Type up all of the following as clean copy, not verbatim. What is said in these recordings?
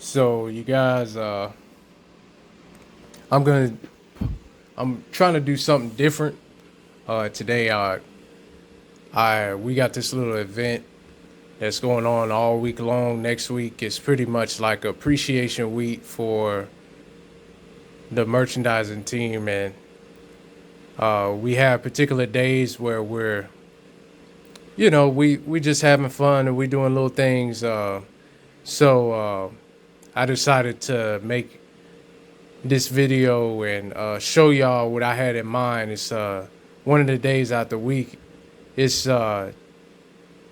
So you guys, I'm gonna, I'm trying to do something different. Today, we got this little event that's going on all week long. Next week is pretty much like appreciation week for the merchandising team, and we have particular days where we just having fun and we doing little things. So I decided to make this video and show y'all what I had in mind. It's one of the days out the week. It's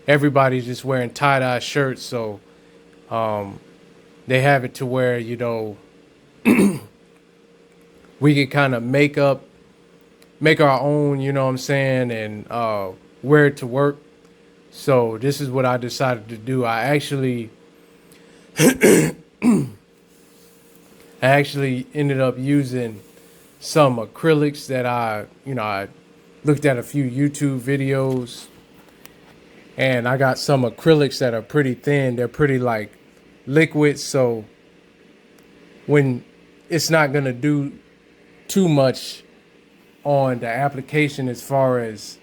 everybody's just wearing tie-dye shirts, so they have it to where we can kind of make our own, you know what I'm saying, and wear it to work. So this is what I decided to do. I actually ended up using some acrylics that I looked at a few YouTube videos, and I got some acrylics that are pretty thin. They're pretty like liquid, so when it's not gonna do too much on the application as far as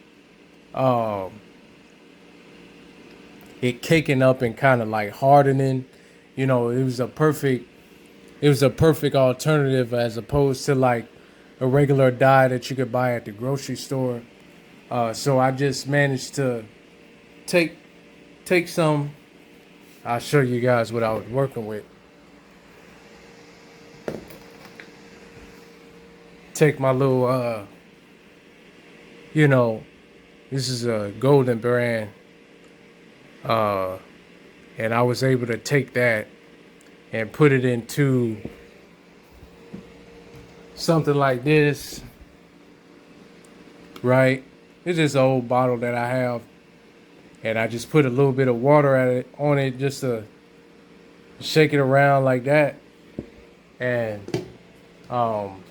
it caking up and kind of like hardening. It was a perfect alternative as opposed to like a regular dye that you could buy at the grocery store. So I just managed to take take some. I'll show you guys what I was working with. Take my little you know, this is a golden brand, uh, and I was able to take that and put it into something like this, right? It's just an old bottle that I have, and I just put a little bit of water on it just to shake it around like that, and um,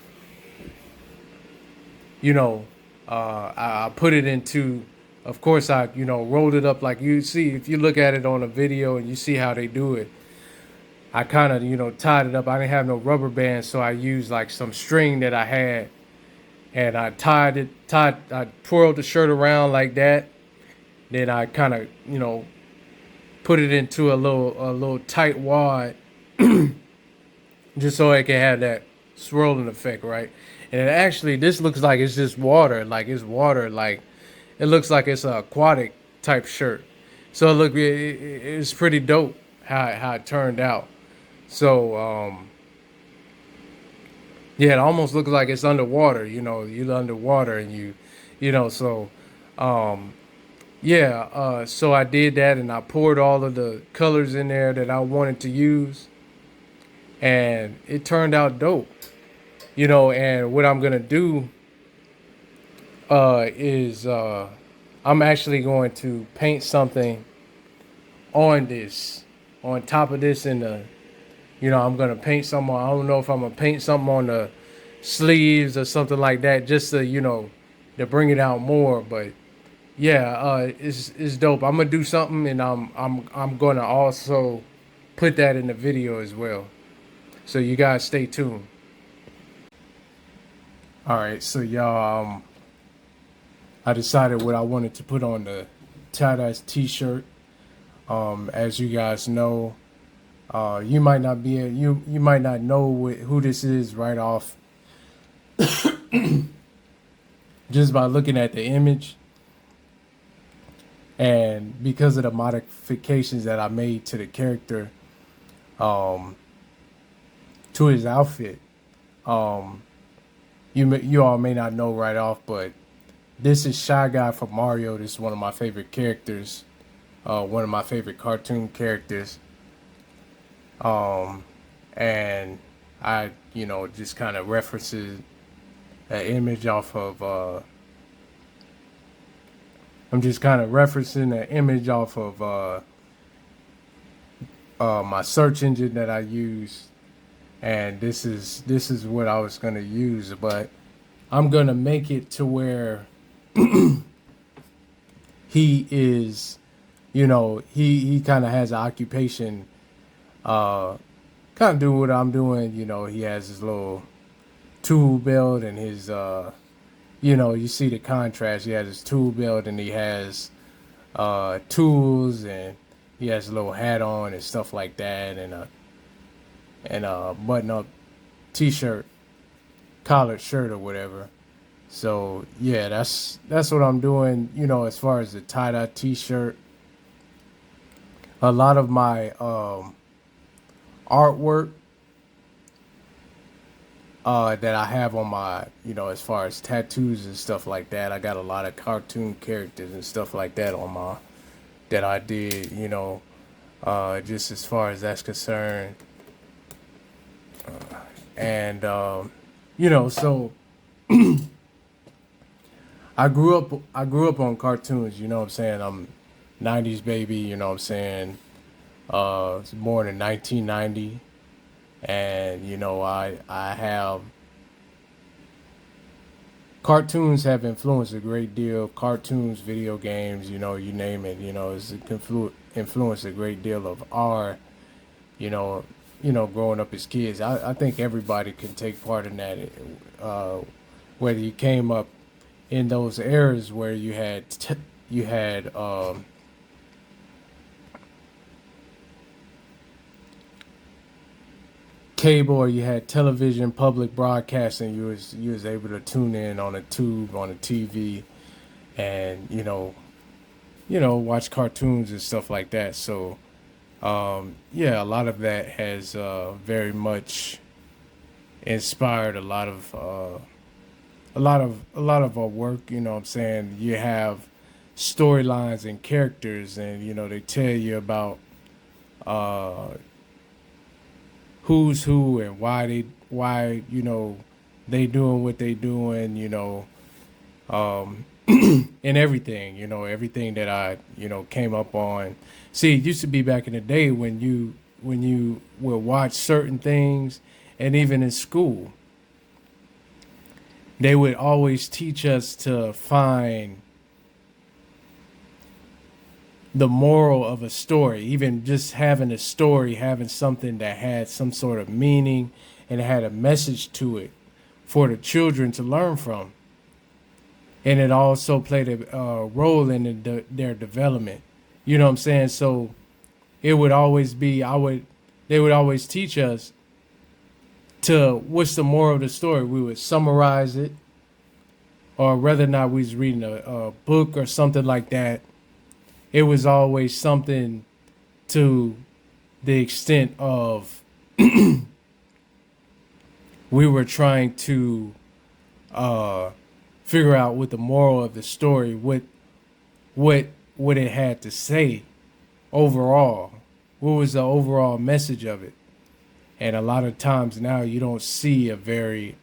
you know, I put it into. Of course, I rolled it up like you see if you look at it on a video and you see how they do it. I kind of tied it up. I didn't have no rubber band, so I used like some string that I had, and I I twirled the shirt around like that. Then I kind of put it into a little tight wad, just so it can have that swirling effect, right? And it actually, this looks like it's just water, like it's water, like it looks like it's a aquatic type shirt. So it's pretty dope how it turned out. So yeah, it almost looks like it's underwater. You're underwater and so um, yeah. So I did that and I poured all of the colors in there that I wanted to use, and it turned out dope. And what I'm gonna do is I'm actually going to paint something on this, on top of this, in the I'm gonna paint something. I don't know if I'm gonna paint something on the sleeves or something like that, just to to bring it out more. But yeah, it's dope. I'm gonna do something, and I'm gonna also put that in the video as well. So you guys stay tuned. All right, so y'all, I decided what I wanted to put on the tie-dye t-shirt. As you guys know, you might not be you might not know who this is right off just by looking at the image, and because of the modifications that I made to the character, um, to his outfit, um, you all may not know right off, but this is Shy Guy from Mario. This is one of my favorite characters, one of my favorite cartoon characters. Um, and I, just kind of references an image off of, I'm just kind of referencing an image off of my search engine that I use, and this is what I was gonna use, but I'm gonna make it to where he is, he kind of has an occupation, uh, kind of do what I'm doing. You know, he has his little tool belt and his you know, you see the contrast. He has his tool belt and he has tools, and he has a little hat on and stuff like that, and a button up t-shirt, collared shirt or whatever. So yeah, that's what I'm doing. You know, as far as the tie dye t-shirt, a lot of my artwork that I have on my, you know, as far as tattoos and stuff like that, I got a lot of cartoon characters and stuff like that on my that I did. You know, just as far as that's concerned, and you know, so I grew up on cartoons. You know what I'm saying? I'm '90s baby. You know what I'm saying? I was born in 1990, and you know I have cartoons have influenced a great deal. Cartoons, video games, you know, you name it. You know, influenced a great deal of our, you know, growing up as kids. I think everybody can take part in that. Whether you came up in those eras where you had cable, or you had television, public broadcasting, you was able to tune in on a tube on a TV, and watch cartoons and stuff like that. So yeah, a lot of that has very much inspired a lot of our work. You know what I'm saying? You have storylines and characters, and they tell you about uh who's who and why they doing what they doing, and everything, everything that I came up on. See, it used to be back in the day when you would watch certain things, and even in school they would always teach us to find the moral of a story. Even just having a story, having something that had some sort of meaning and had a message to it for the children to learn from. And it also played a role in their development. You know what I'm saying? So it would always be, they would always teach us to, what's the moral of the story. We would summarize it, or whether or not we was reading a book or something like that. It was always something to the extent of we were trying to uh, figure out what the moral of the story, what it had to say overall. What was the overall message of it? And a lot of times now you don't see a very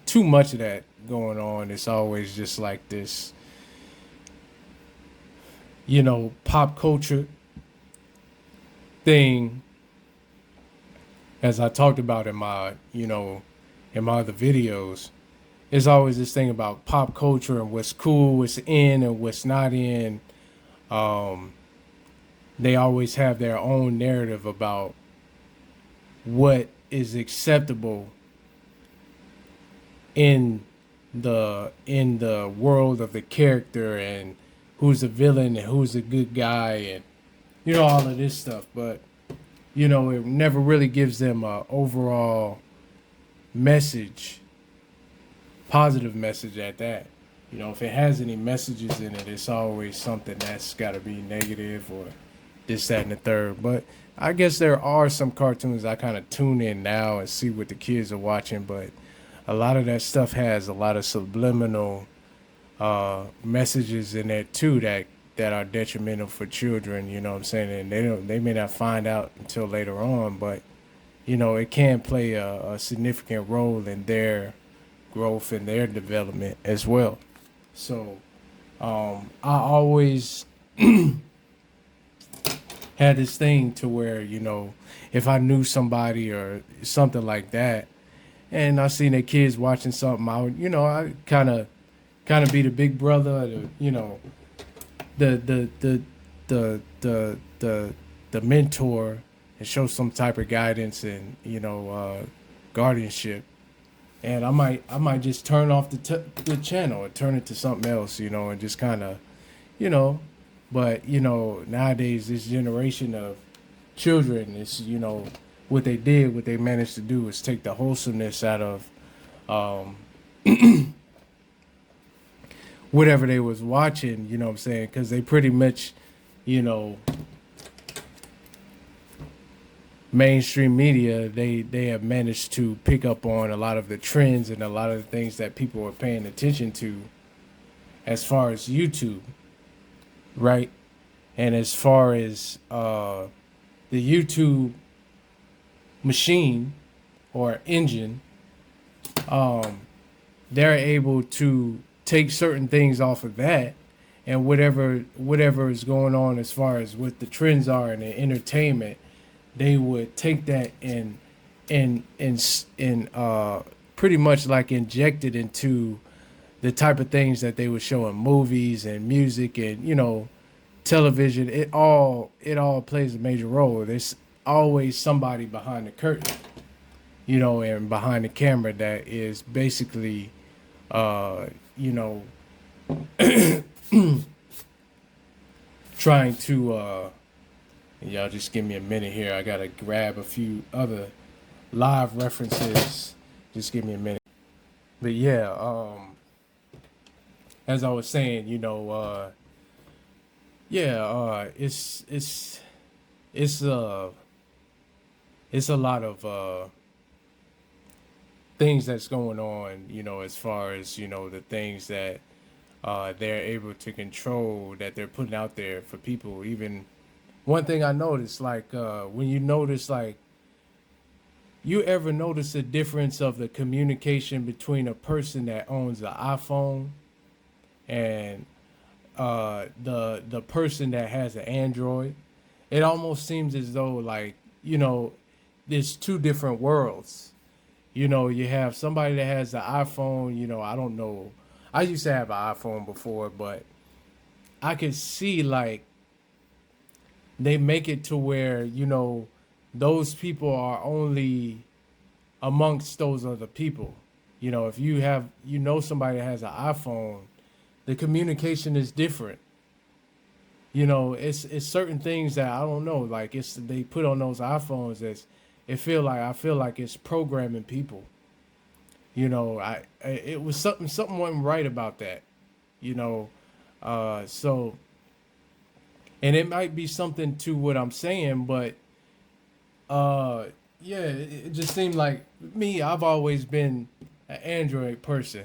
too much of that going on. It's always just like this, pop culture thing, as I talked about in my other videos. It's always this thing about pop culture and what's cool, what's in, and what's not in. Um, they always have their own narrative about what is acceptable in the world of the character, and who's a villain and who's a good guy, and all of this stuff. But it never really gives them a overall message, positive message at that. If it has any messages in it, it's always something that's got to be negative, or this, that, and the third. But I guess there are some cartoons I kind of tune in now and see what the kids are watching, but a lot of that stuff has a lot of subliminal messages in it too, that are detrimental for children. You know what I'm saying? And they may not find out until later on, but it can play a significant role in their growth and their development as well. So I always had this thing to where, if I knew somebody or something like that, and I seen their kids watching something, I kind of be the big brother, the the the the the the mentor, and show some type of guidance and guardianship. And I might just turn off the channel and turn it to something else, and just kind of, you know. But nowadays this generation of children is, what they managed to do is take the wholesomeness out of um, whatever they was watching. You know what I'm saying? Because they pretty much, you know, mainstream media, they have managed to pick up on a lot of the trends and a lot of the things that people are paying attention to as far as YouTube, right? And as far as the YouTube machine or engine, um, they're able to take certain things off of that, and whatever is going on as far as what the trends are in the entertainment, they would take that and pretty much like inject it into the type of things that they would show in movies and music and television. It all plays a major role. There's always somebody behind the curtain, and behind the camera that is basically you know trying to y'all just give me a minute here. I gotta grab a few other live references. Just give me a minute. But yeah, as I was saying, it's it's a lot of things that's going on, as far as, the things that they're able to control that they're putting out there for people. Even one thing I noticed, like when you notice, like, you ever notice the difference of the communication between a person that owns an iPhone and the person that has an Android? It almost seems as though, like, there's two different worlds. You have somebody that has the iPhone. I don't know. I used to have an iPhone before, but I could see, like, they make it to where, those people are only amongst those other people. If you have, somebody that has an iPhone, the communication is different. It's certain things that I don't know. Like, they put on those iPhones as I feel like it's programming people. It was something wasn't right about that. So, and it might be something to what I'm saying, but yeah, it just seemed like me. I've always been an Android person.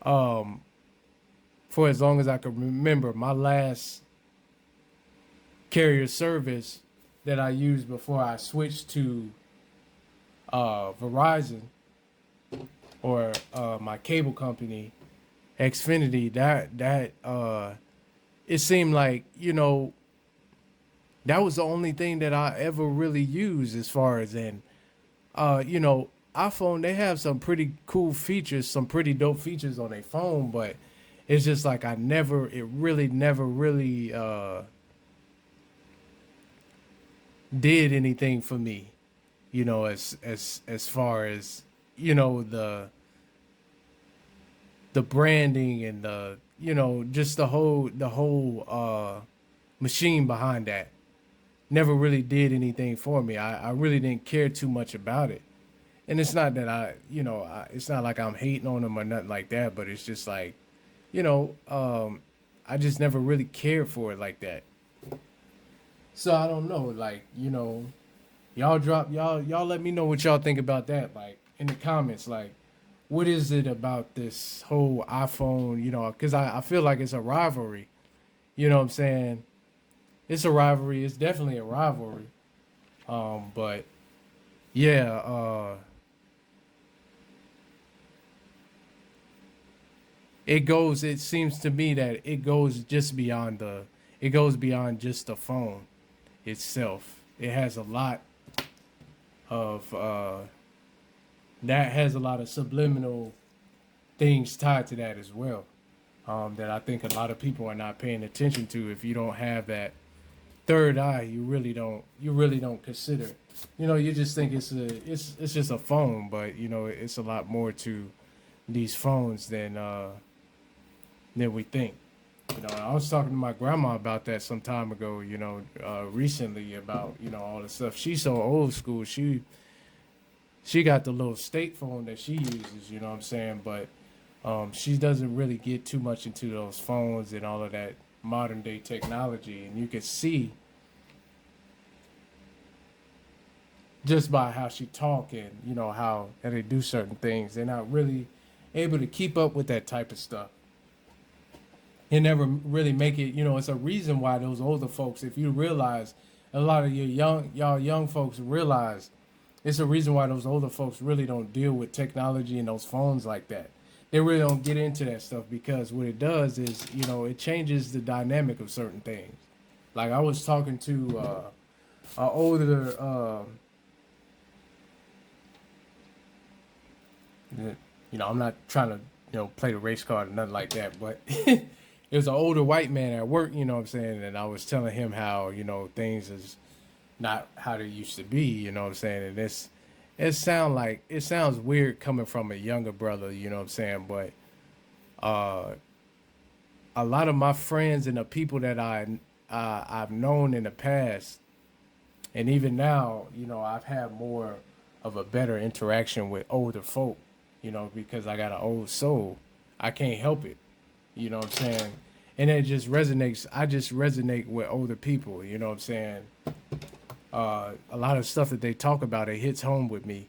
Um, for as long as I can remember, my last carrier service that I used before I switched to Verizon, or my cable company, Xfinity. That it seemed like, that was the only thing that I ever really used as far as in iPhone. They have some pretty cool features, some pretty dope features on their phone, but it's just like it really never really did anything for me, as far as, the branding and the, just the whole machine behind that never really did anything for me. I really didn't care too much about it. And it's not that it's not like I'm hating on them or nothing like that, but it's just like, I just never really cared for it like that. So I don't know, like, y'all let me know what y'all think about that, like, in the comments. Like, what is it about this whole iPhone, because I feel like it's a rivalry. You know what I'm saying? It's a rivalry. It's definitely a rivalry. But yeah, it seems to me that it goes beyond just the phone itself. It has a lot of that has a lot of subliminal things tied to that as well. That I think a lot of people are not paying attention to if you don't have that third eye you really don't consider. You just think it's just a phone, but it's a lot more to these phones than we think. I was talking to my grandma about that some time ago. Recently about all the stuff. She's so old school. She got the little state phone that she uses. You know what I'm saying? But she doesn't really get too much into those phones and all of that modern day technology. And you can see just by how she talk and how they do certain things, they're not really able to keep up with that type of stuff. It never really make it. It's a reason why those older folks, if you realize, a lot of y'all young folks realize, it's a reason why those older folks really don't deal with technology and those phones like that. They really don't get into that stuff because what it does is, it changes the dynamic of certain things. Like I was talking to an older, I'm not trying to, play the race card or nothing like that, but it was an older white man at work, you know what I'm saying? And I was telling him how, things is not how they used to be, you know what I'm saying? And it sounds weird coming from a younger brother, you know what I'm saying? But a lot of my friends and the people that I've known in the past, and even now, I've had more of a better interaction with older folk, because I got an old soul. I can't help it, you know what I'm saying? And it just resonates. I just resonate with older people, you know what I'm saying? A lot of stuff that they talk about, it hits home with me,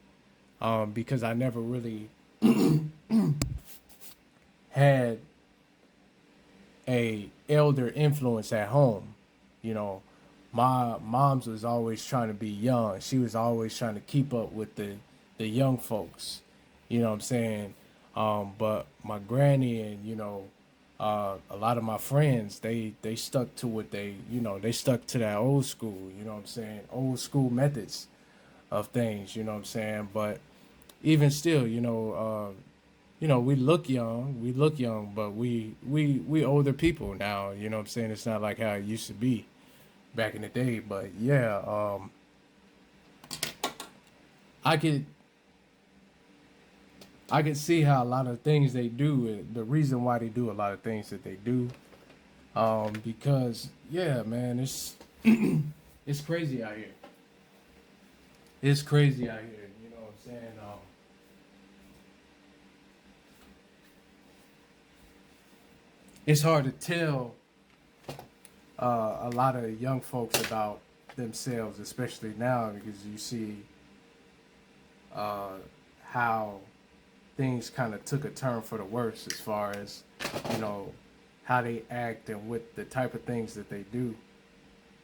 because I never really had a elder influence at home. You know, my mom's was always trying to be young. She was always trying to keep up with the young folks. You know what I'm saying? But my granny and a lot of my friends, they stuck to what they stuck to that old school. You know what I'm saying? Old school methods of things. You know what I'm saying? But even still, we look young, but we older people now. You know what I'm saying? It's not like how it used to be back in the day. But yeah, I could I can see how a lot of things they do, the reason why they do a lot of things that they do. Because yeah, man, it's it's crazy out here. It's crazy out here. You know what I'm saying? It's hard to tell a lot of young folks about themselves, especially now, because you see uh, how things kind of took a turn for the worse as far as you know how they act and with the type of things that they do.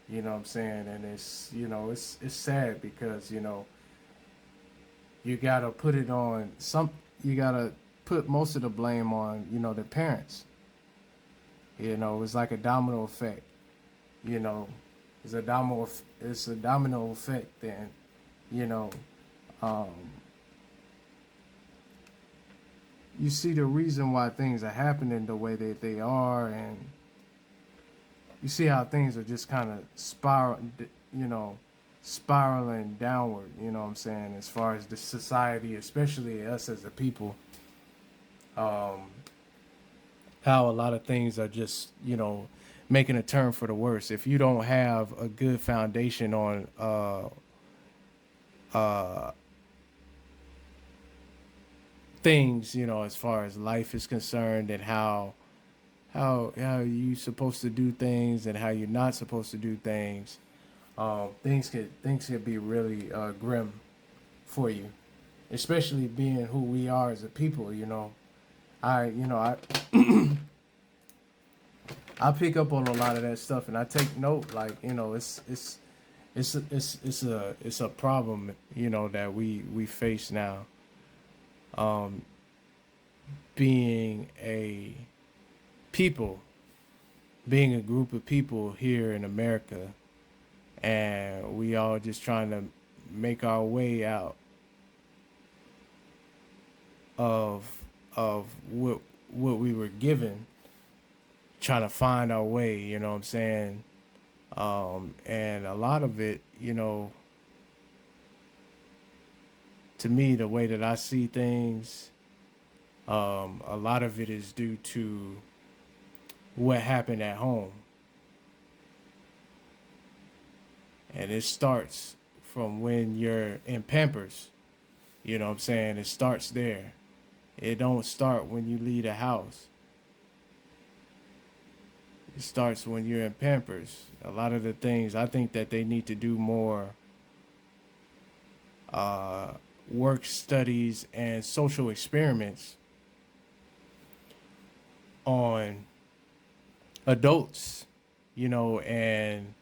You know what I'm saying? And it's sad because you gotta put it on some. You gotta put most of the blame on the parents. It's like a domino effect. You know, it's a domino effect, and you know, um, you see the reason why things are happening the way that they are, and you see how things are just kind of you know, spiraling downward. You know what I'm saying? As far as the society, especially us as a people, um, how a lot of things are just making a turn for the worse. If you don't have a good foundation on uh, things, as far as life is concerned, and how you supposed to do things and how you're not supposed to do things. Things could be really grim for you, especially being who we are as a people. I pick up on a lot of that stuff and I take note. Like it's a problem that we face now. Um, being a people, being a group of people here in America, and we all just trying to make our way out of what we were given, trying to find our way. You know what I'm saying? And a lot of it, to me, the way that I see things, a lot of it is due to what happened at home. And it starts from when you're in Pampers. You know what I'm saying? It starts there. It don't start when you leave the house. It starts when you're in Pampers. A lot of the things I think that they need to do more work studies and social experiments on adults, and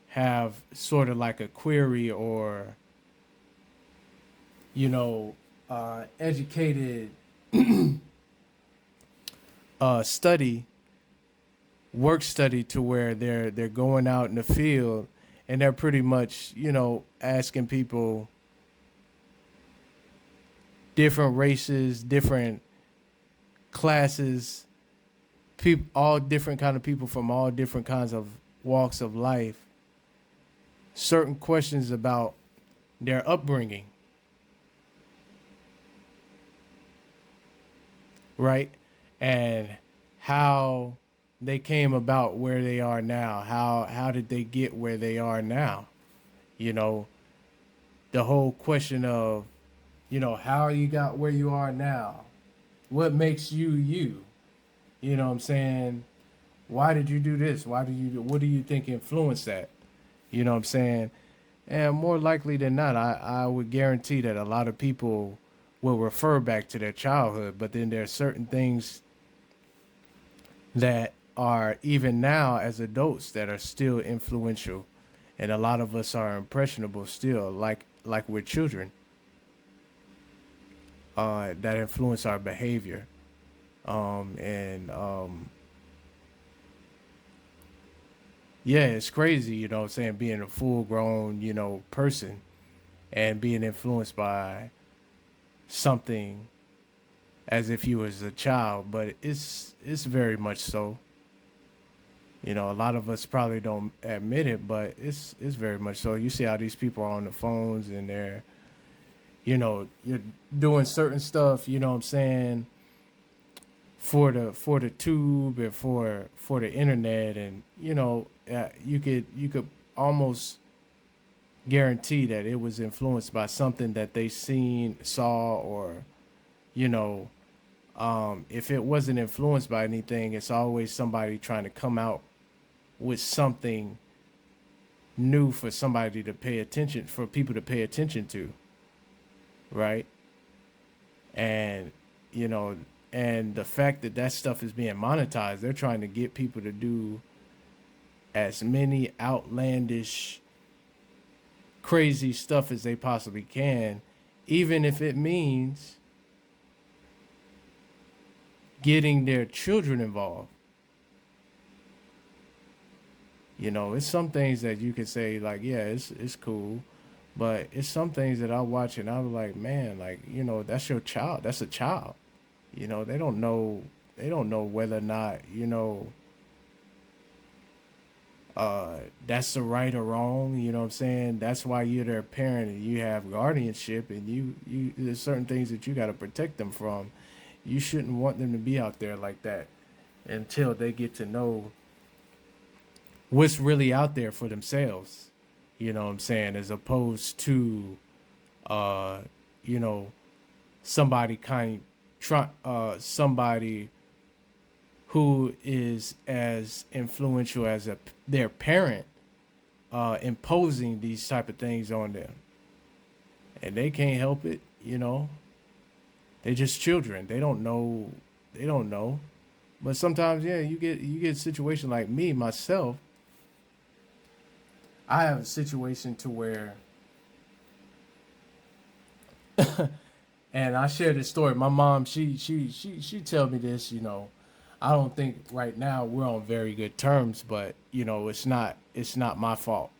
have sort of like a query or, educated study, work study to where they're going out in the field and they're pretty much, asking people, different races, different classes, people, all different kind of people from all different kinds of walks of life, certain questions about their upbringing, right? And how they came about where they are now. How did they get where they are now? You know, the whole question of, how you got where you are now. What makes you you? You know what I'm saying? Why did you do this? What do you think influenced that? You know what I'm saying? And more likely than not, I would guarantee that a lot of people will refer back to their childhood, but then there are certain things that are even now as adults that are still influential. And a lot of us are impressionable still, like we're children, that influence our behavior. And Yeah, it's crazy, what I'm saying, being a full grown, person and being influenced by something as if you was a child, but it's very much so. A lot of us probably don't admit it, but it's very much so. You see how these people are on the phones and you're doing certain stuff, you know what I'm saying, for the tube and for the internet, and you could almost guarantee that it was influenced by something that they seen, saw, or you know if it wasn't influenced by anything, it's always somebody trying to come out with something new for somebody to pay attention, for people to pay attention to, right? And you know and the fact that that stuff is being monetized, they're trying to get people to do as many outlandish, crazy stuff as they possibly can, even if it means getting their children involved. It's some things that you could say like, yeah, it's cool, but it's some things that I watch and I was like, man, like, that's your child. That's a child. They don't know whether or not, that's the right or wrong, you know what I'm saying? That's why you're their parent and you have guardianship, and you there's certain things that you gotta protect them from. You shouldn't want them to be out there like that until they get to know what's really out there for themselves. You know what I'm saying? As opposed to uh, you know, somebody who is as influential as their parent, imposing these type of things on them, and they can't help it. They're just children. They don't know. But sometimes, yeah, you get a situation like me myself. I have a situation to where, and I share this story. My mom, she tell me this. I don't think right now we're on very good terms, but it's not my fault.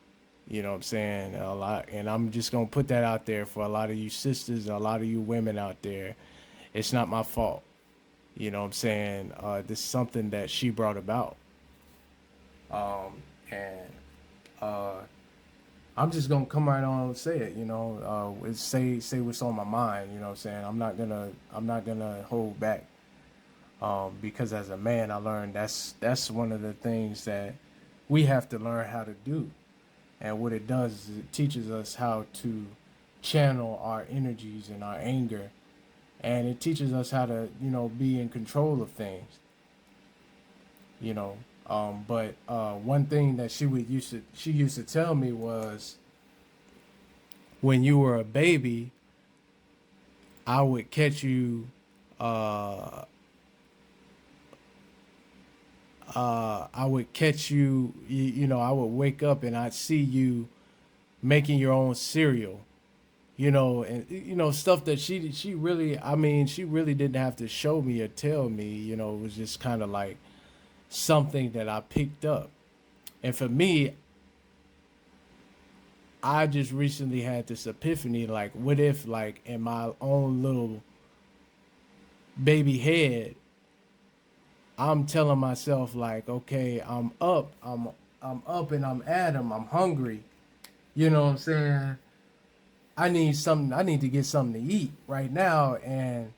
You know what I'm saying? A lot, and I'm just gonna put that out there for a lot of you sisters, a lot of you women out there. It's not my fault. You know what I'm saying? This is something that she brought about, and uh, I'm just gonna come right on and say it. Say what's on my mind. You know what I'm saying? I'm not gonna hold back. Because as a man, I learned that's one of the things that we have to learn how to do. And what it does is it teaches us how to channel our energies and our anger, and it teaches us how to, be in control of things. You know, but one thing that she used to tell me was, when you were a baby, I would catch you. Uh, I would catch you. I would wake up and I'd see you making your own cereal. And stuff that she really. I mean, she really didn't have to show me or tell me. It was just kind of like something that I picked up. And for me, I just recently had this epiphany. Like, what if, like, in my own little baby head, I'm telling myself, like, okay, I'm up and I'm at 'em. I'm hungry. You know what I'm saying? I need something. I need to get something to eat right now, and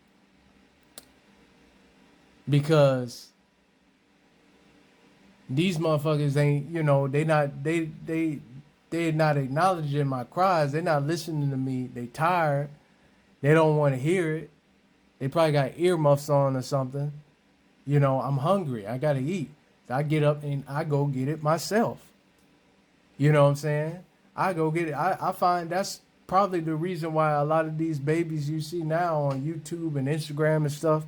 because these motherfuckers ain't, they're not acknowledging my cries. They're not listening to me. They tired. They don't want to hear it. They probably got earmuffs on or something. I'm hungry. I gotta eat. So I get up and I go get it myself. You know what I'm saying? I go get it. I find that's probably the reason why a lot of these babies you see now on YouTube and Instagram and stuff,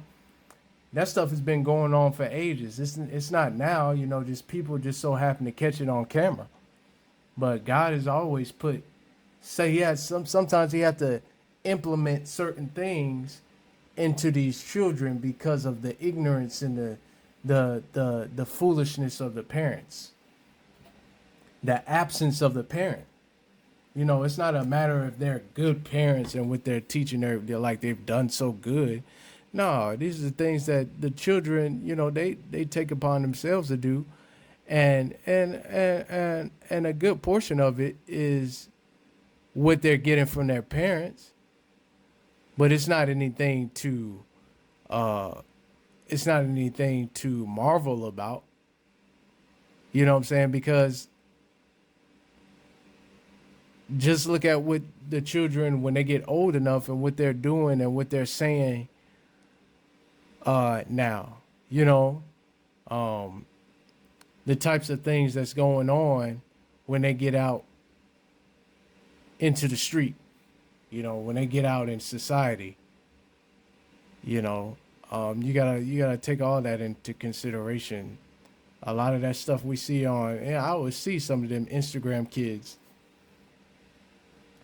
that stuff has been going on for ages. It's not now, just people just so happen to catch it on camera. But God has always sometimes he had to implement certain things into these children because of the ignorance and the foolishness of the parents, the absence of the parent. It's not a matter if they're good parents and what they're teaching, they're like they've done so good. No, these are the things that the children, they take upon themselves to do, and a good portion of it is what they're getting from their parents. But uh, it's not anything to marvel about. You know what I'm saying? Because just look at what the children, when they get old enough, and what they're doing and what they're saying now. Um, the types of things that's going on when they get out into the street. When they get out in society. You gotta take all that into consideration. A lot of that stuff we see I always see some of them Instagram kids,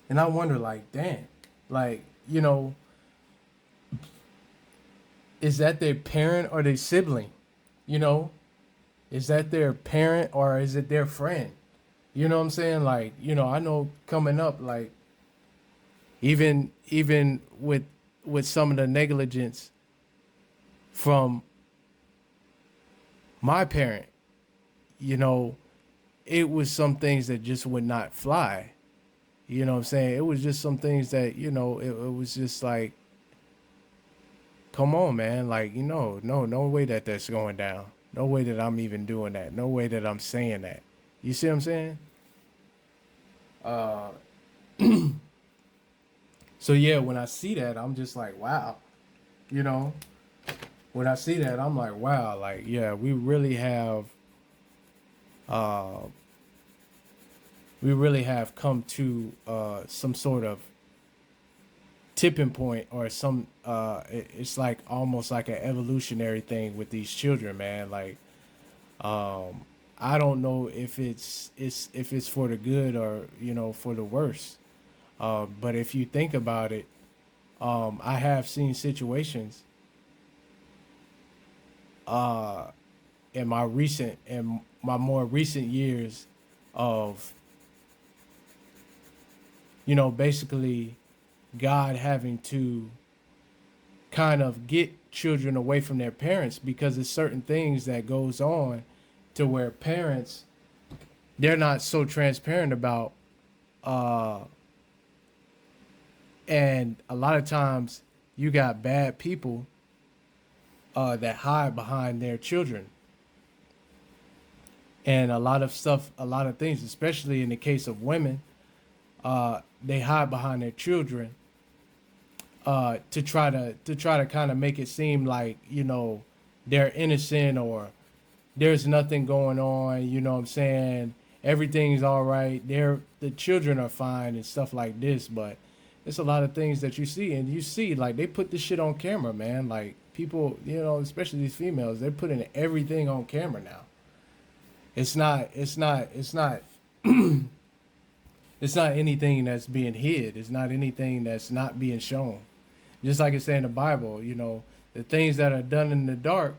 and I wonder, like, damn, like, is that their parent or their sibling? You know, is that their parent or is it their friend? You know what I'm saying? Like, I know coming up, like, even with some of the negligence from my parent, you know, it was some things that just would not fly. You know what I'm saying? It was just some things that, it was just like, come on, man. Like, no way that that's going down. No way that I'm even doing that. No way that I'm saying that. You see what I'm saying? Uh, so yeah, when I see that, I'm just like, wow. You know, when I see that, I'm like, wow. Like, yeah, uh, we really have come to some sort of tipping point, or it's like almost like an evolutionary thing with these children, man. Like, I don't know if it's for the good or for the worse. But if you think about it, I have seen situations uh, in my more recent years of basically God having to kind of get children away from their parents, because there's certain things that goes on to where parents they're not so transparent about, uh, and a lot of times you got bad people that hide behind their children, and a lot of stuff, a lot of things, especially in the case of women, they hide behind their children to try to kind of make it seem like, they're innocent, or there's nothing going on. You know what I'm saying? Everything's all right. The children are fine and stuff like this, but it's a lot of things that you see, and you see like they put this shit on camera, man. Like people, especially these females, they're putting everything on camera now. It's not anything that's being hid. It's not anything that's not being shown. Just like it say in the Bible, the things that are done in the dark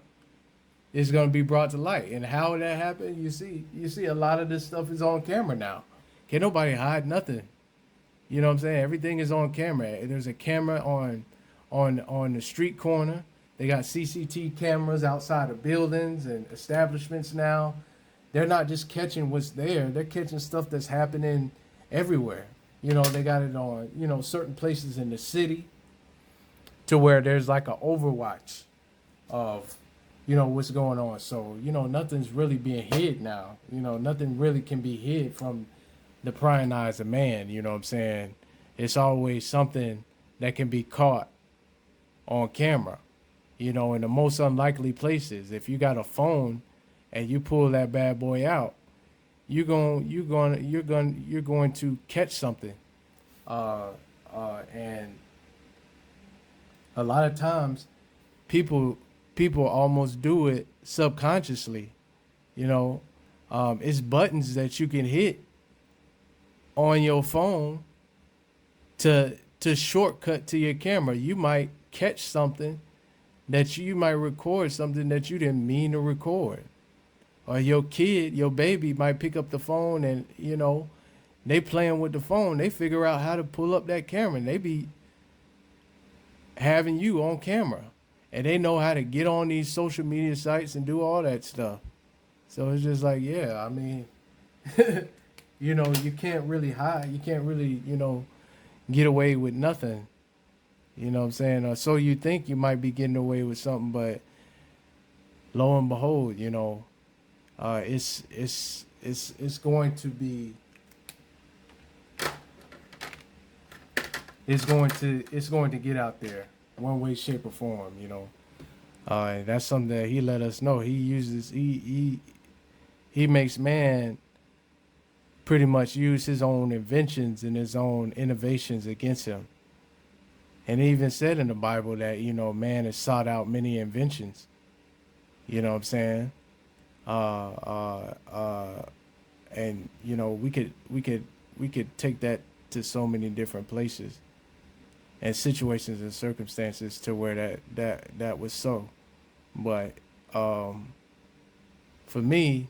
is going to be brought to light. And how that happened, you see a lot of this stuff is on camera now. Can't nobody hide nothing. You know what I'm saying? Everything is on camera. There's a camera on the street corner. They got CCTV cameras outside of buildings and establishments now. They're not just catching what's there. They're catching stuff that's happening everywhere. They got it on, certain places in the city, to where there's like an overwatch of, what's going on. So, nothing's really being hid now. Nothing really can be hid from the prying eyes of man. You know what I'm saying? It's always something that can be caught on camera. In the most unlikely places. If you got a phone and you pull that bad boy out, you're going to catch something. And a lot of times people almost do it subconsciously. It's buttons that you can hit on your phone to shortcut to your camera. You might catch something that you might record something that you didn't mean to record. Or your kid, your baby might pick up the phone and, they playing with the phone. They figure out how to pull up that camera, and they be having you on camera. And they know how to get on these social media sites and do all that stuff. So it's just like, yeah, I mean, you can't really hide. You can't really, get away with nothing. You know what I'm saying? Or so you think you might be getting away with something, but lo and behold, it's going to be it's going to get out there one way, shape, or form. And that's something that he let us know. He makes man pretty much use his own inventions and his own innovations against him. And he even said in the Bible that, man has sought out many inventions. You know what I'm saying? And we could take that to so many different places and situations and circumstances to where that was so. But for me,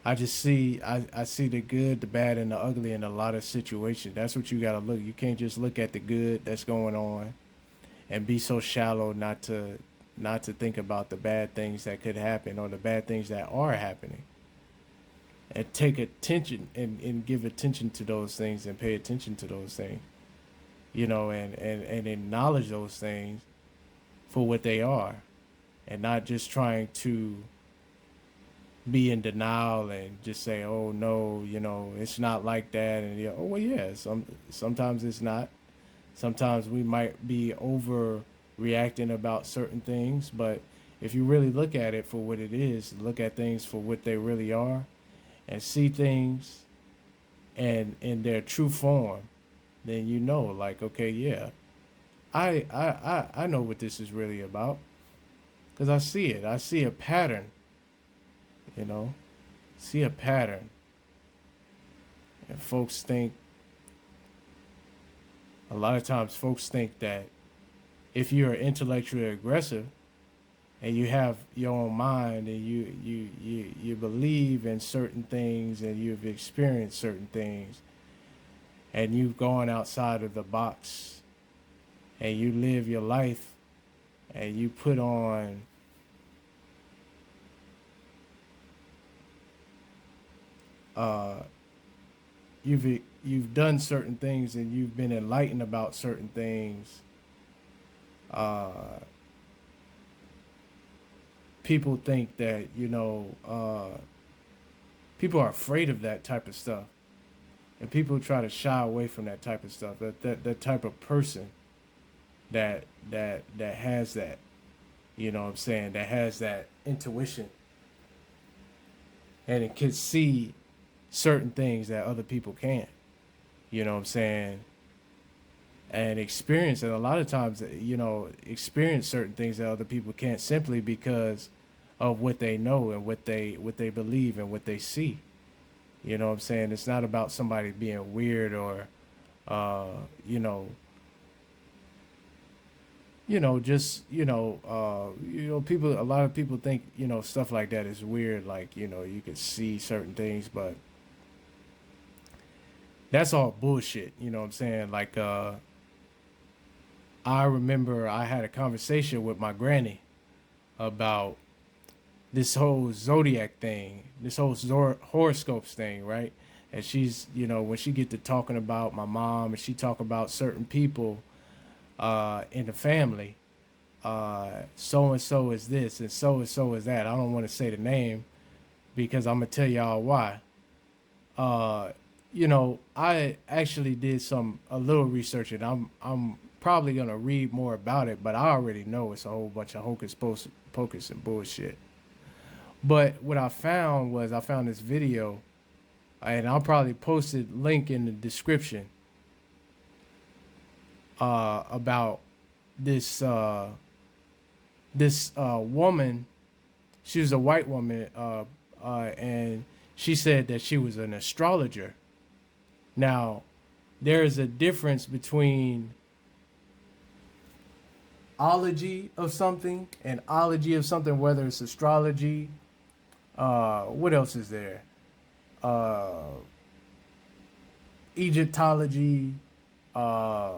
I just see I see the good, the bad, and the ugly in a lot of situations. That's what you gotta look. You can't just look at the good that's going on and be so shallow not to think about the bad things that could happen or the bad things that are happening. And take attention and give attention to those things and pay attention to those things. And acknowledge those things for what they are, and not just trying to be in denial and just say, "Oh no, it's not like that." And oh well, yeah, sometimes it's not. Sometimes we might be overreacting about certain things, but if you really look at it for what it is, look at things for what they really are, and see things and in their true form, then like, okay, yeah, I know what this is really about, because I see it. I see a pattern. You know, see a pattern. And a lot of times folks think that if you're intellectually aggressive and you have your own mind and you believe in certain things and you've experienced certain things and you've gone outside of the box and you live your life and you put on uh, you've done certain things and you've been enlightened about certain things, uh, people think that people are afraid of that type of stuff, and people try to shy away from that type of stuff. That type of person that has that, what I'm saying, that has that intuition, and it can see certain things that other people can't. You know what I'm saying? And experience, and a lot of times, experience certain things that other people can't, simply because of what they know and what they believe and what they see. You know what I'm saying? It's not about somebody being weird or, uh, you know, just people. A lot of people think stuff like that is weird. Like you could see certain things, but that's all bullshit. You know what I'm saying? Like I remember I had a conversation with my granny about this whole zodiac thing, this whole horoscopes thing, right? And she's, when she get to talking about my mom and she talk about certain people in the family, so and so is this and so is that. I don't want to say the name because I'm gonna tell y'all why. Uh, I actually did a little research, and I'm probably gonna read more about it, but I already know it's a whole bunch of pocus and bullshit. But what I found this video, and I'll probably post a link in the description, about this woman. She was a white woman, and she said that she was an astrologer. Now, there is a difference between ology of something and ology of something, whether it's astrology. What else is there? Uh, Egyptology, uh,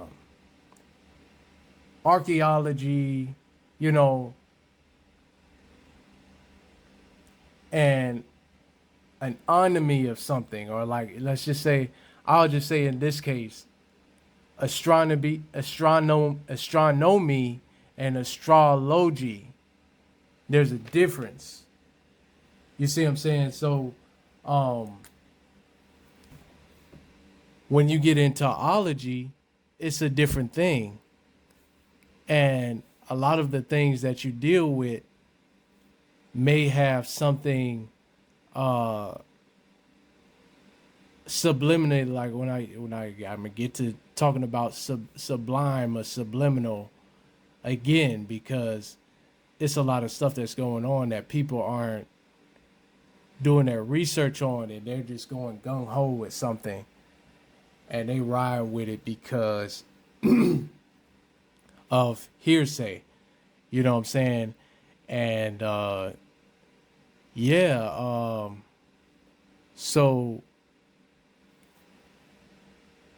archaeology, you know, and an enemy of something, or like, let's just say, I'll just say in this case, astronomy, and astrology. There's a difference. You see what I'm saying? So, um, when you get into ology, it's a different thing. And a lot of the things that you deal with may have something uh subliminal, like I'm gonna get to talking about sublime or subliminal again, because it's a lot of stuff that's going on that people aren't doing their research on, and they're just going gung ho with something, and they ride with it because of hearsay. You know what I'm saying? And yeah, so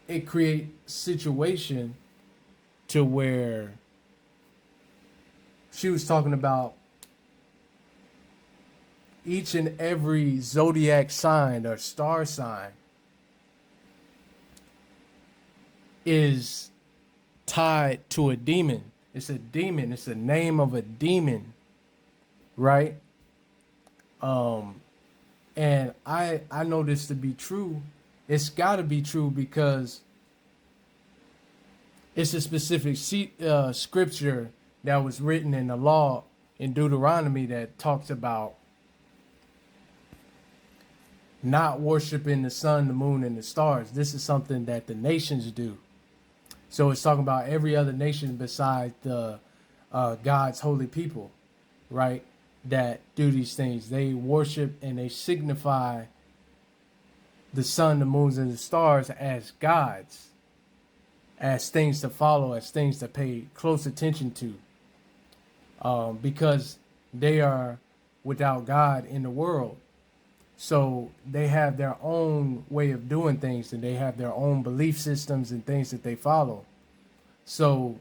it creates situation to where she was talking about each and every zodiac sign or star sign is tied to a demon. It's a demon. It's the name of a demon, right? And I know this to be true. It's got to be true because it's a specific scripture that was written in the law in Deuteronomy that talks about not worshiping the sun, the moon, and the stars. This is something that the nations do. So it's talking about every other nation besides the God's holy people, right? That do these things. They worship and they signify the sun, the moons, and the stars as gods, as things to follow, as things to pay close attention to, because they are without God in the world. So they have their own way of doing things, and they have their own belief systems and things that they follow. So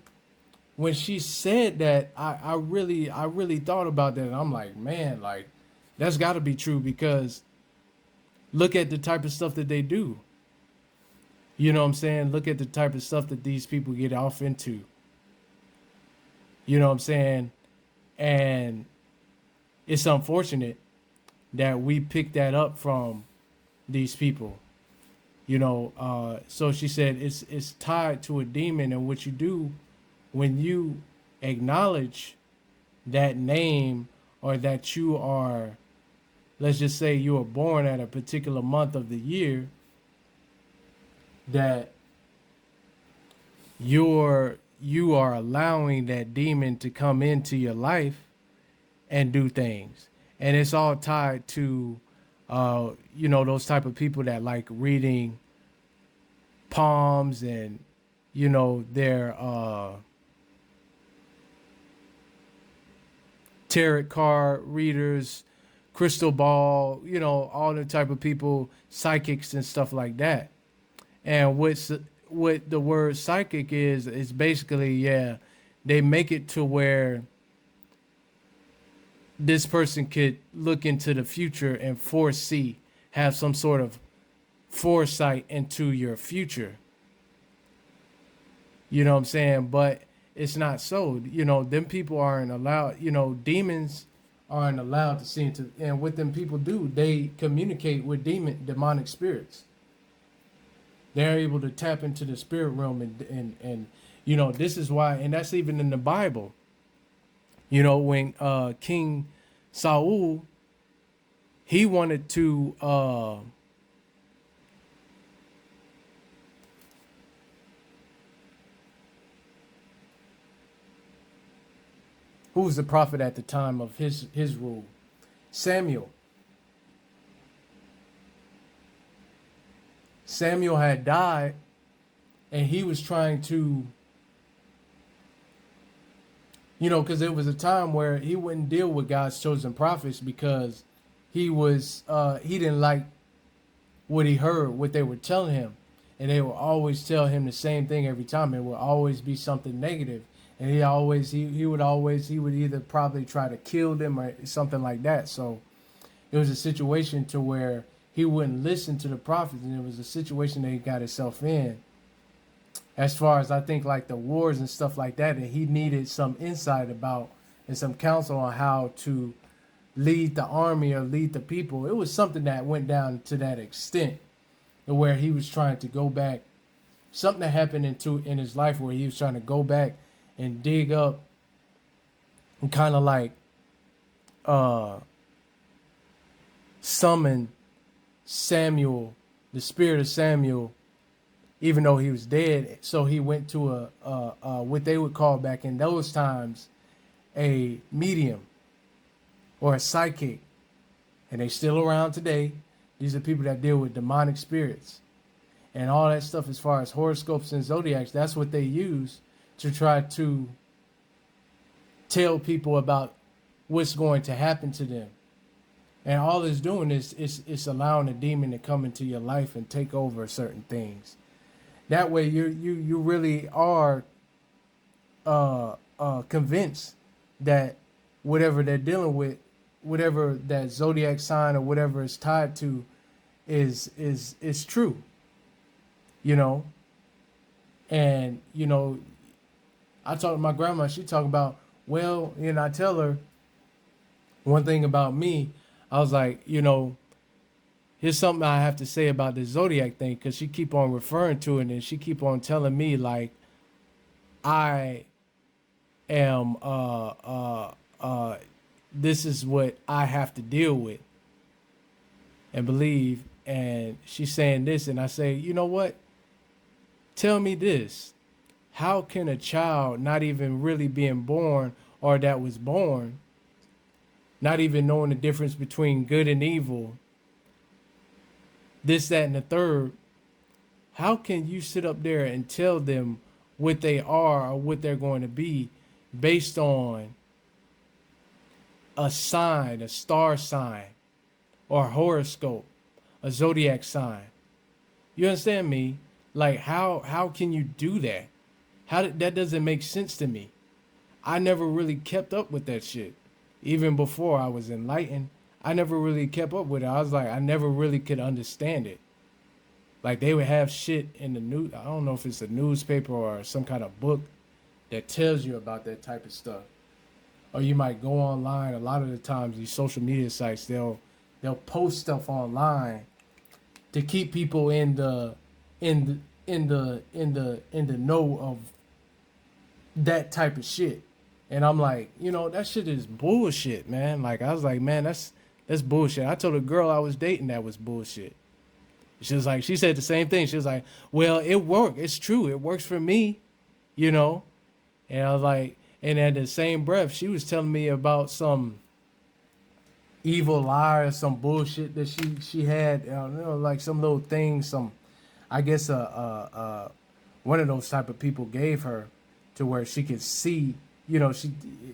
when she said that, I really thought about that, and I'm like, man, like that's got to be true, because Look at the type of stuff that they do. You know what I'm saying? Look at the type of stuff that these people get off into. You know what I'm saying? And it's unfortunate that we pick that up from these people. So she said it's tied to a demon, and what you do when you acknowledge that name, or that you are, let's just say you were born at a particular month of the year, that you are allowing that demon to come into your life and do things. And it's all tied to those type of people that like reading palms, and their tarot card readers, crystal ball, all the type of people, psychics and stuff like that. And what the word psychic is basically, yeah, they make it to where this person could look into the future and foresee, have some sort of foresight into your future. You know what I'm saying? But it's not so. Them people aren't allowed, demons aren't allowed to see into, and what them people do, they communicate with demonic spirits. They're able to tap into the spirit realm, and this is why, and that's even in the Bible. When King Saul, he wanted to who was the prophet at the time of his rule? Samuel. Samuel had died, and he was trying to, because it was a time where he wouldn't deal with God's chosen prophets, because he didn't like what he heard, what they were telling him. And they would always tell him the same thing every time. It would always be something negative. And he would either probably try to kill them or something like that. So it was a situation to where he wouldn't listen to the prophets, and it was a situation that he got himself in. As far as I think like the wars and stuff like that, and he needed some insight about and some counsel on how to lead the army or lead the people. It was something that went down to that extent, where he was trying to go back. Something that happened in his life where he was trying to go back and dig up and kind of like summon Samuel, the spirit of Samuel, even though he was dead. So he went to a what they would call back in those times a medium or a psychic, and they still around today. These are people that deal with demonic spirits and all that stuff. As far as horoscopes and zodiacs, that's what they use to try to tell people about what's going to happen to them. And all it's doing is it's allowing a demon to come into your life and take over certain things. That way you really are convinced that whatever they're dealing with, whatever that zodiac sign or whatever it's tied to, is true. And I talk to my grandma. She talk about, well, I tell her one thing about me. I was like, here's something I have to say about the zodiac thing, because she keep on referring to it, and she keep on telling me like I am this is what I have to deal with and believe. And she's saying this, and I say, you know what? Tell me this. How can a child not even really being born, or that was born, not even knowing the difference between good and evil, this, that, and the third, how can you sit up there and tell them what they are or what they're going to be based on a sign, a star sign, or a horoscope, a zodiac sign? You understand me? Like, how can you do that? That doesn't make sense to me. I never really kept up with that shit. Even before I was enlightened, I never really kept up with it. I was like, I never really could understand it. Like they would have shit in the news. I don't know if it's a newspaper or some kind of book that tells you about that type of stuff. Or you might go online. A lot of the times, these social media sites they'll post stuff online to keep people in the in the know of that type of shit. And I'm like, that shit is bullshit, man. Like I was like, man, that's bullshit. I told a girl I was dating that was bullshit. She was like, she said the same thing. She was like, well, it worked. It's true. It works for me, you know. And I was like, and at the same breath, she was telling me about some evil eye or some bullshit that she had, like some little thing, some, I guess one of those type of people gave her to where she could see, she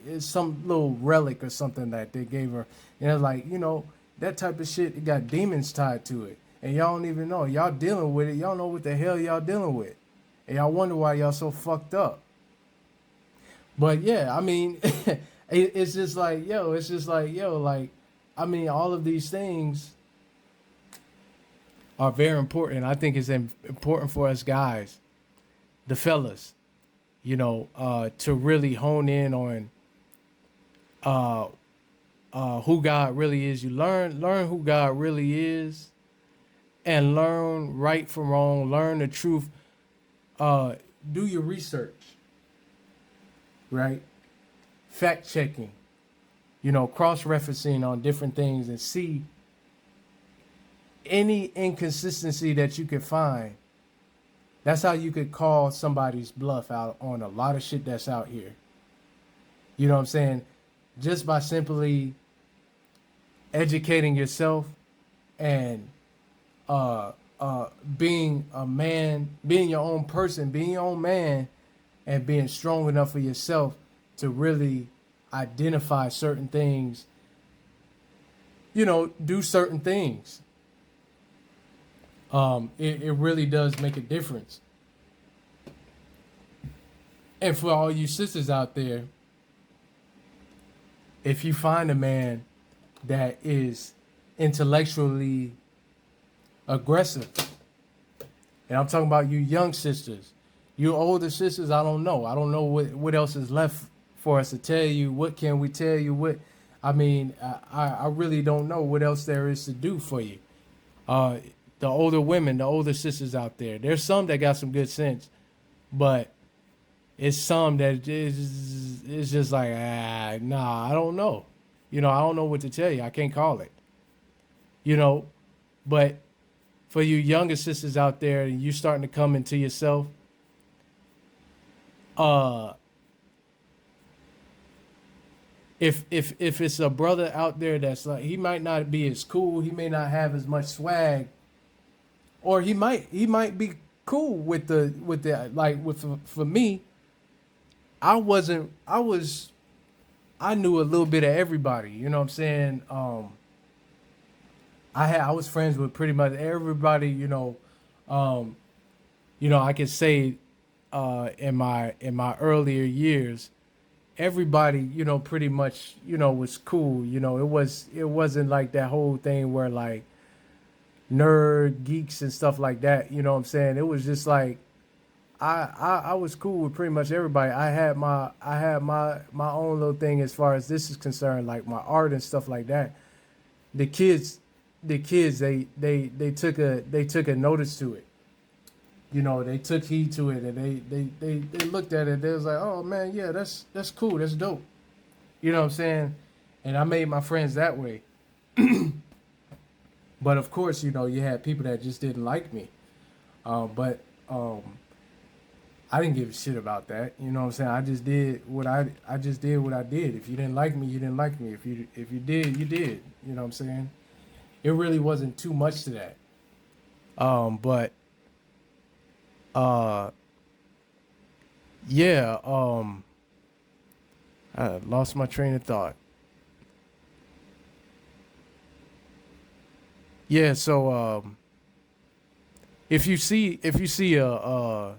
it's some little relic or something that they gave her, and it's like, that type of shit, it got demons tied to it, and y'all don't even know. Y'all dealing with it. Y'all know what the hell y'all dealing with, and y'all wonder why y'all so fucked up. But yeah, I mean, it's just like, like, I mean, all of these things are very important. I think it's important for us guys, the fellas, to really hone in on who God really is. You learn who God really is, and learn right from wrong. Learn the truth. Do your research, right? Fact checking, cross referencing on different things and see any inconsistency that you could find. That's how you could call somebody's bluff out on a lot of shit that's out here. You know what I'm saying? Just by simply educating yourself and being a man, being your own person, being your own man, and being strong enough for yourself to really identify certain things, do certain things. It really does make a difference. And for all you sisters out there, if you find a man that is intellectually aggressive, and I'm talking about you young sisters, you older sisters, I don't know. I don't know what else is left for us to tell you. What can we tell you? I mean, I really don't know what else there is to do for you. The older women, the older sisters out there, there's some that got some good sense, but it's some that is just like, nah, I don't know. I don't know what to tell you. I can't call it. But for you younger sisters out there, and you starting to come into yourself, if it's a brother out there that's like, he might not be as cool, he may not have as much swag, or he might be cool with the like, for me, I knew a little bit of everybody, you know what I'm saying? I was friends with pretty much everybody, I could say in my earlier years, everybody, pretty much, was cool. It wasn't like that whole thing where like nerd geeks and stuff like that. You know what I'm saying? It was just like I was cool with pretty much everybody. I had my own little thing as far as this is concerned, like my art and stuff like that. The kids they took a notice to it. They took heed to it, and they looked at it. They was like, oh man, yeah, that's cool, that's dope. You know what I'm saying? And I made my friends that way. But of course, you had people that just didn't like me. But I didn't give a shit about that. You know what I'm saying? I just did what I just did what I did. If you didn't like me, you didn't like me. If you did, you did. You know what I'm saying? It really wasn't too much to that. But yeah, I lost my train of thought. Yeah, so if you see a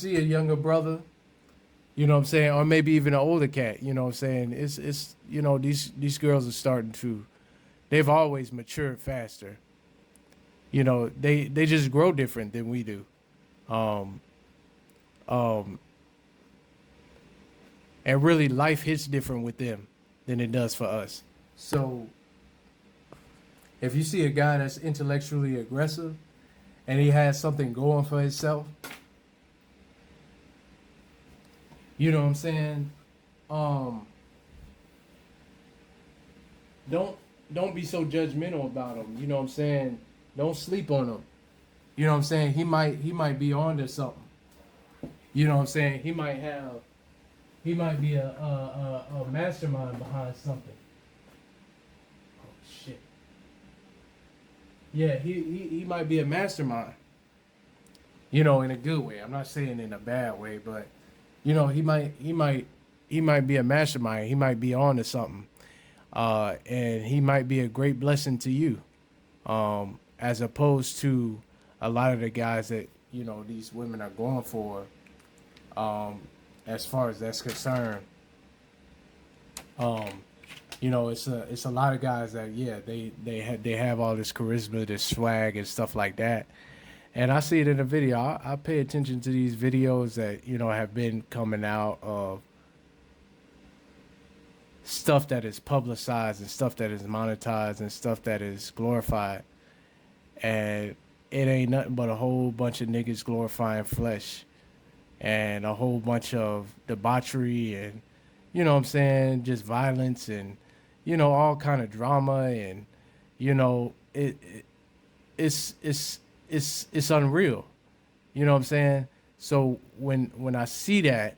younger brother, you know what I'm saying, or maybe even an older cat, you know what I'm saying, it's these girls are starting to they've always matured faster. You know, they just grow different than we do. Um, um, and really, life hits different with them than it does for us. So, if you see a guy that's intellectually aggressive and he has something going for himself, you know what I'm saying? Um, don't don't be so judgmental about him. You know what I'm saying? Don't sleep on him. You know what I'm saying? He might be on to something. You know what I'm saying? He might be a mastermind behind something. Oh shit. Yeah, he might be a mastermind. You know, in a good way. I'm not saying in a bad way, but you know, he might be a mastermind. He might be on to something. And he might be a great blessing to you. As opposed to a lot of the guys that, you know, these women are going for, as far as that's concerned. Um, you know, it's a lot of guys that, yeah, they have all this charisma, this swag and stuff like that. And I see it in the video. I pay attention to these videos that, you know, have been coming out of stuff that is publicized and stuff that is monetized and stuff that is glorified. And it ain't nothing but a whole bunch of niggas glorifying flesh and a whole bunch of debauchery and, you know what I'm saying, just violence and, you know, all kind of drama. And, you know, it's unreal. You know what I'm saying? So when I see that,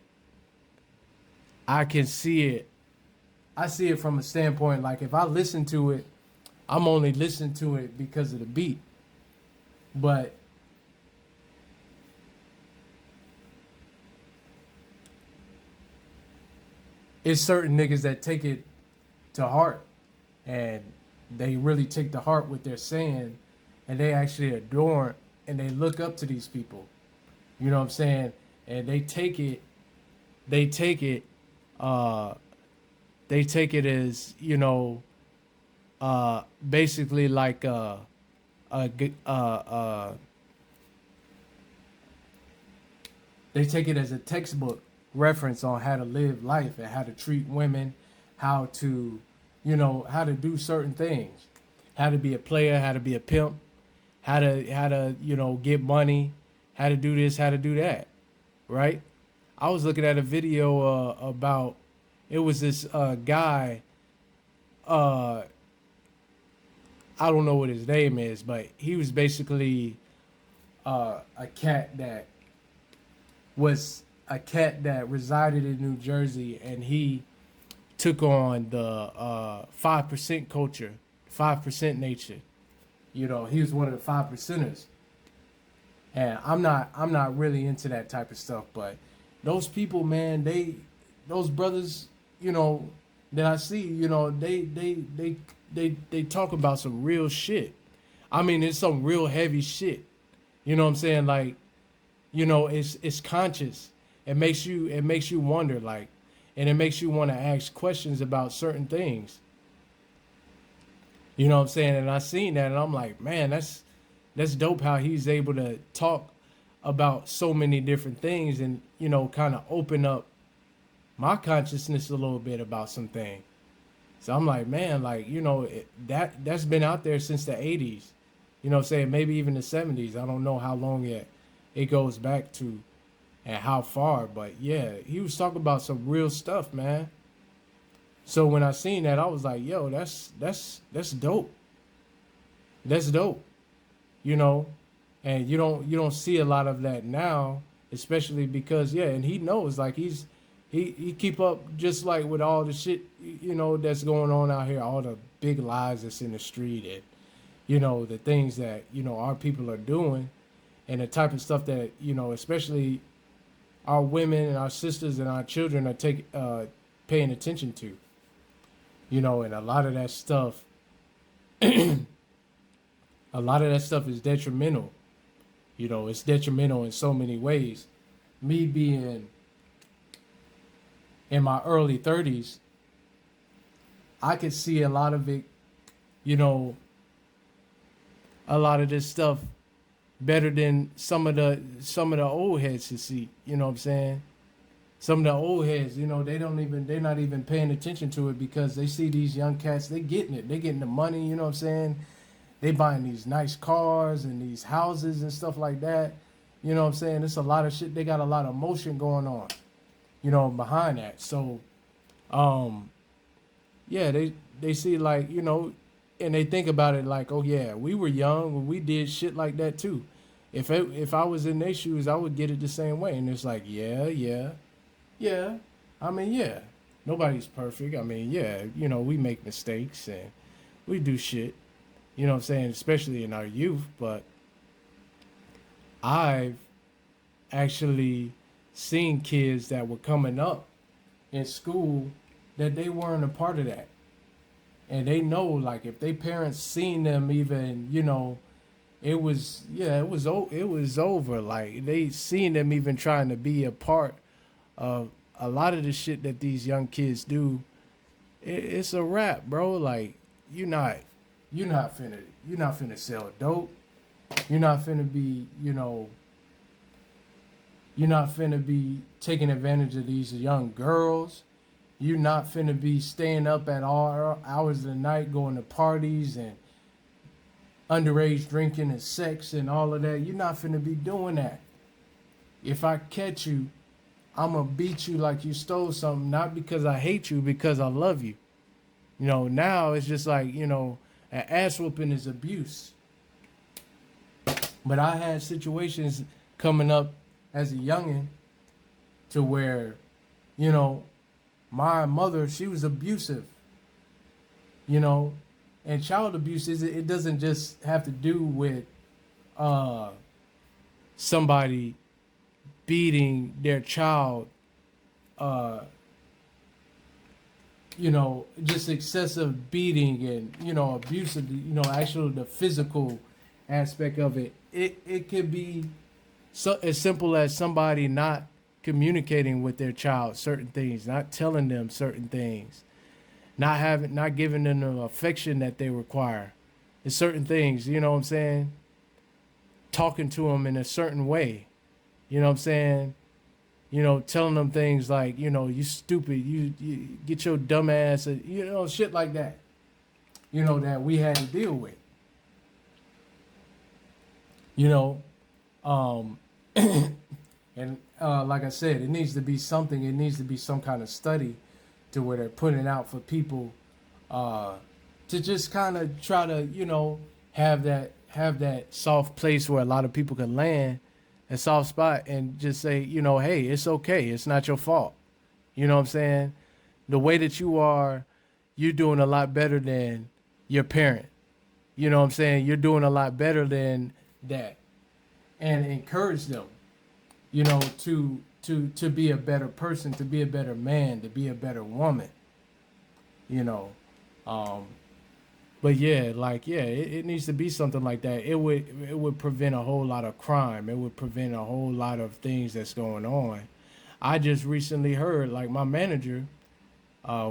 I can see it. I see it from a standpoint like if I listen to it, I'm only listening to it because of the beat. But it's certain niggas that take it to heart and they really take to heart what they're saying and they actually adore and they look up to these people. You know what I'm saying? And they take it, uh, they take it as, you know, basically like they take it as a textbook reference on how to live life and how to treat women, how to, you know, how to do certain things, how to be a player, how to be a pimp, how to you know get money, how to do this, how to do that, right? I was looking at a video about it was this guy. Uh, I don't know what his name is, but he was basically a cat that was a cat that resided in New Jersey, and he took on the 5% culture, 5% nature. You know, he was one of the 5%ers. And I'm not really into that type of stuff, but those people, man, those brothers, you know, that I see, you know, they talk about some real shit. I mean, it's some real heavy shit. You know what I'm saying? Like, you know, it's conscious. It makes you wonder, like, and it makes you want to ask questions about certain things. You know what I'm saying? And I seen that and I'm like, man, that's dope how he's able to talk about so many different things and, you know, kind of open up my consciousness a little bit about some things. So I'm like, man, like, you know, that's been out there since the 80s. You know what I'm saying? Maybe even the 70s. I don't know how long it goes back to and how far, but yeah, he was talking about some real stuff, man. So when I seen that, I was like, yo, that's dope. That's dope. You know, and you don't see a lot of that now, especially because yeah, and he knows like he keep up just like with all the shit you know that's going on out here, all the big lies that's in the street, and you know the things that you know our people are doing, and the type of stuff that you know especially our women and our sisters and our children are paying attention to, you know, and a lot of that stuff is detrimental. You know, it's detrimental in so many ways. Me being in my early 30s, I could see a lot of it you know, a lot of this stuff better than some of the old heads to see. You know what I'm saying? Some of the old heads, they're not even paying attention to it because they see these young cats, they getting it. They getting the money, you know what I'm saying? They buying these nice cars and these houses and stuff like that. You know what I'm saying? It's a lot of shit. They got a lot of emotion going on, behind that. So, yeah, they see like, and they think about it like, oh yeah, we were young when we did shit like that too. If I was in their shoes, I would get it the same way. And it's like, yeah, yeah, yeah. I mean, yeah. Nobody's perfect. I mean, yeah, we make mistakes and we do shit. You know what I'm saying? Especially in our youth. But I've actually seen kids that were coming up in school that they weren't a part of that. And they know, like, if their parents seen them even, it was over. Like, they seen them even trying to be a part of a lot of the shit that these young kids do. It's a wrap, bro. Like, you're not finna sell dope. You're not finna be, you're not finna be taking advantage of these young girls. You're not finna be staying up at all hours of the night going to parties and underage drinking and sex and all of that. You're not finna be doing that. If I catch you, I'm gonna beat you like you stole something, not because I hate you, because I love you. Now it's just like, an ass whooping is abuse. But I had situations coming up as a youngin' to where, my mother, she was abusive, and child abuse it doesn't just have to do with somebody beating their child, just excessive beating and, abuse of actual the physical aspect of it. It could be so as simple as somebody not communicating with their child certain things, not telling them certain things, not giving them the affection that they require. It's certain things, you know what I'm saying? Talking to them in a certain way. You know what I'm saying? Telling them things like, you stupid, you get your dumb ass, shit like that. That we had to deal with. Um, and like I said, it needs to be something. It needs to be some kind of study to where they're putting out for people to just kind of try to, have that soft place where a lot of people can land, a soft spot, and just say, hey, it's okay. It's not your fault. You know what I'm saying? The way that you are, you're doing a lot better than your parent. You know what I'm saying? You're doing a lot better than that. And encourage them, to be a better person, to be a better man, to be a better woman. You know. But yeah, it needs to be something like that. It would prevent a whole lot of crime. It would prevent a whole lot of things that's going on. I just recently heard, like, my manager,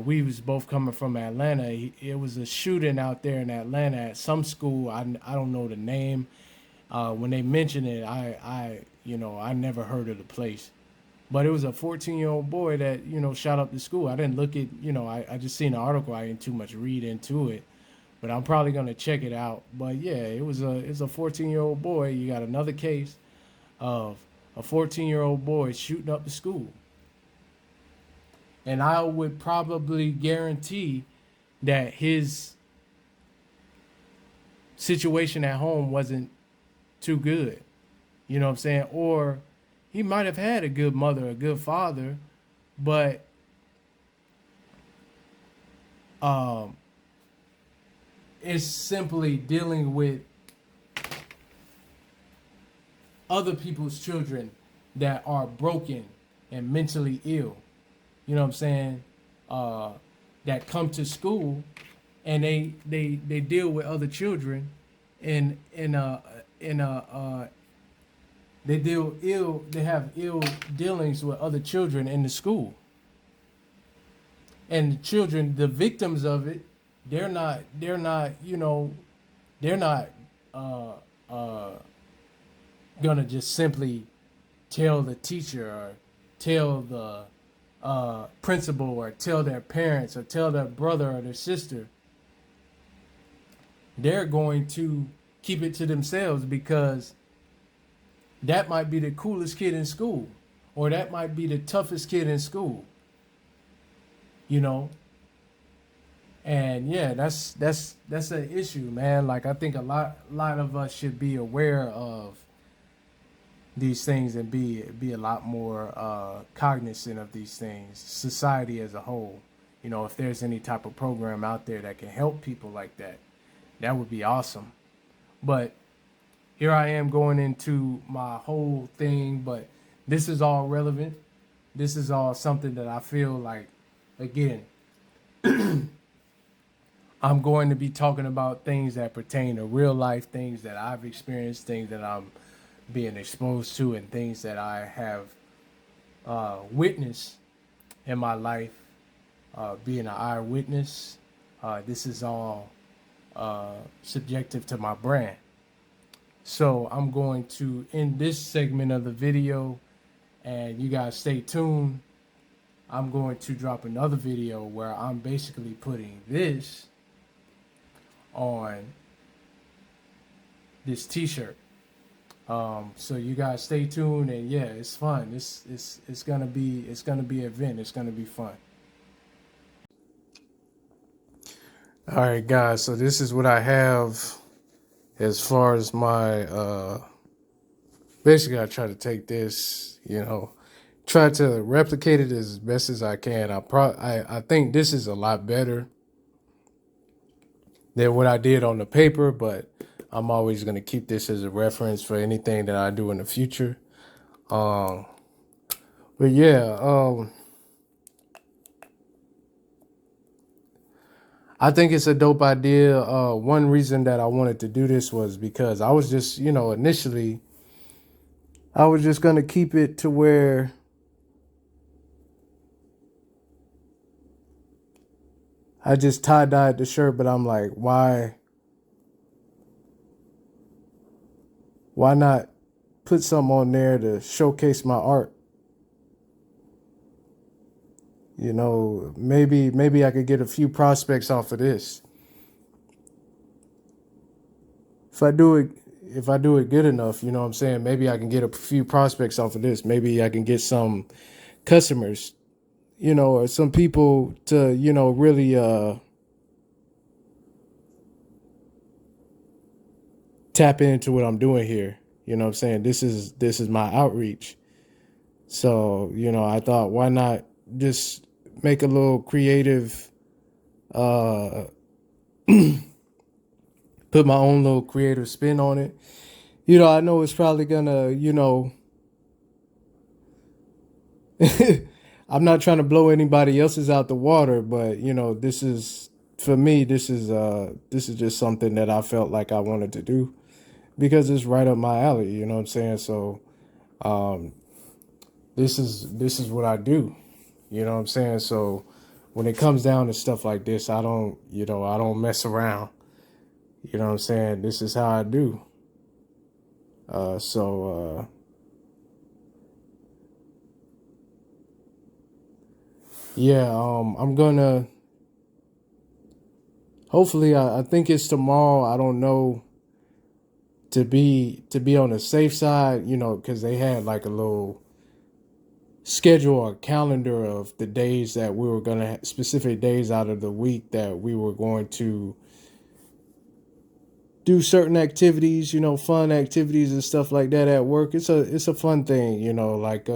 we was both coming from Atlanta. It was a shooting out there in Atlanta at some school. I don't know the name. When they mentioned it, I never heard of the place. But it was a 14-year-old boy that, shot up the school. I didn't look at, I just seen the article. I didn't too much read into it. But I'm probably gonna check it out. But yeah, it's a 14-year-old boy. You got another case of a 14-year-old boy shooting up the school. And I would probably guarantee that his situation at home wasn't too good. You know what I'm saying? Or he might have had a good mother, a good father, but it's simply dealing with other people's children that are broken and mentally ill. You know what I'm saying? That come to school and they deal with other children they have ill dealings with other children in the school. And the children, the victims of it, they're not, you know, they're not uh, uh, gonna just simply tell the teacher or tell the principal or tell their parents or tell their brother or their sister. They're going to keep it to themselves because that might be the coolest kid in school or that might be the toughest kid in school, you know. And yeah, that's an issue, man. Like I think a lot of us should be aware of these things and be a lot more cognizant of these things. Society as a whole, you know, if there's any type of program out there that can help people like that, that would be awesome. But here I am going into my whole thing, but this is all relevant. This is all something that I feel like, again, I'm going to be talking about things that pertain to real life, things that I've experienced, things that I'm being exposed to, and things that I have witnessed in my life, being an eyewitness. This is all subjective to my brand. So I'm going to end this segment of the video, and you guys stay tuned. I'm going to drop another video where I'm basically putting this on this t-shirt. So you guys stay tuned, and yeah, it's fun. It's gonna be an event. It's gonna be fun. All right, guys. So this is what I have as far as my basically I try to take this, you know, try to replicate it as best as I can. I think this is a lot better than what I did on the paper, but I'm always going to keep this as a reference for anything that I do in the future. Um, but yeah, I think it's a dope idea. One reason that I wanted to do this was because I was just, you know, initially I was just going to keep it to where I just tie-dyed the shirt, but I'm like, why not put something on there to showcase my art? You know, maybe I could get a few prospects off of this. If I do it if I do it good enough, you know what I'm saying? Maybe I can get a few prospects off of this. Maybe I can get some customers, you know, or some people to, you know, really tap into what I'm doing here. You know what I'm saying? This is my outreach. So, you know, I thought why not just make a little creative uh put my own little creative spin on it. You know, I know it's probably gonna, you know, I'm not trying to blow anybody else's out the water, but you know, this is for me, this is just something that I felt like I wanted to do because it's right up my alley, you know what I'm saying? So um this is what I do. You know what I'm saying? So when it comes down to stuff like this, I don't mess around. You know what I'm saying? This is how I do. So yeah, I'm gonna hopefully I think it's tomorrow. I don't know to be on the safe side, you know, because they had like a little schedule or calendar of the days that we were gonna specific days out of the week that we were going to do certain activities, you know, fun activities and stuff like that at work. It's a fun thing, you know, like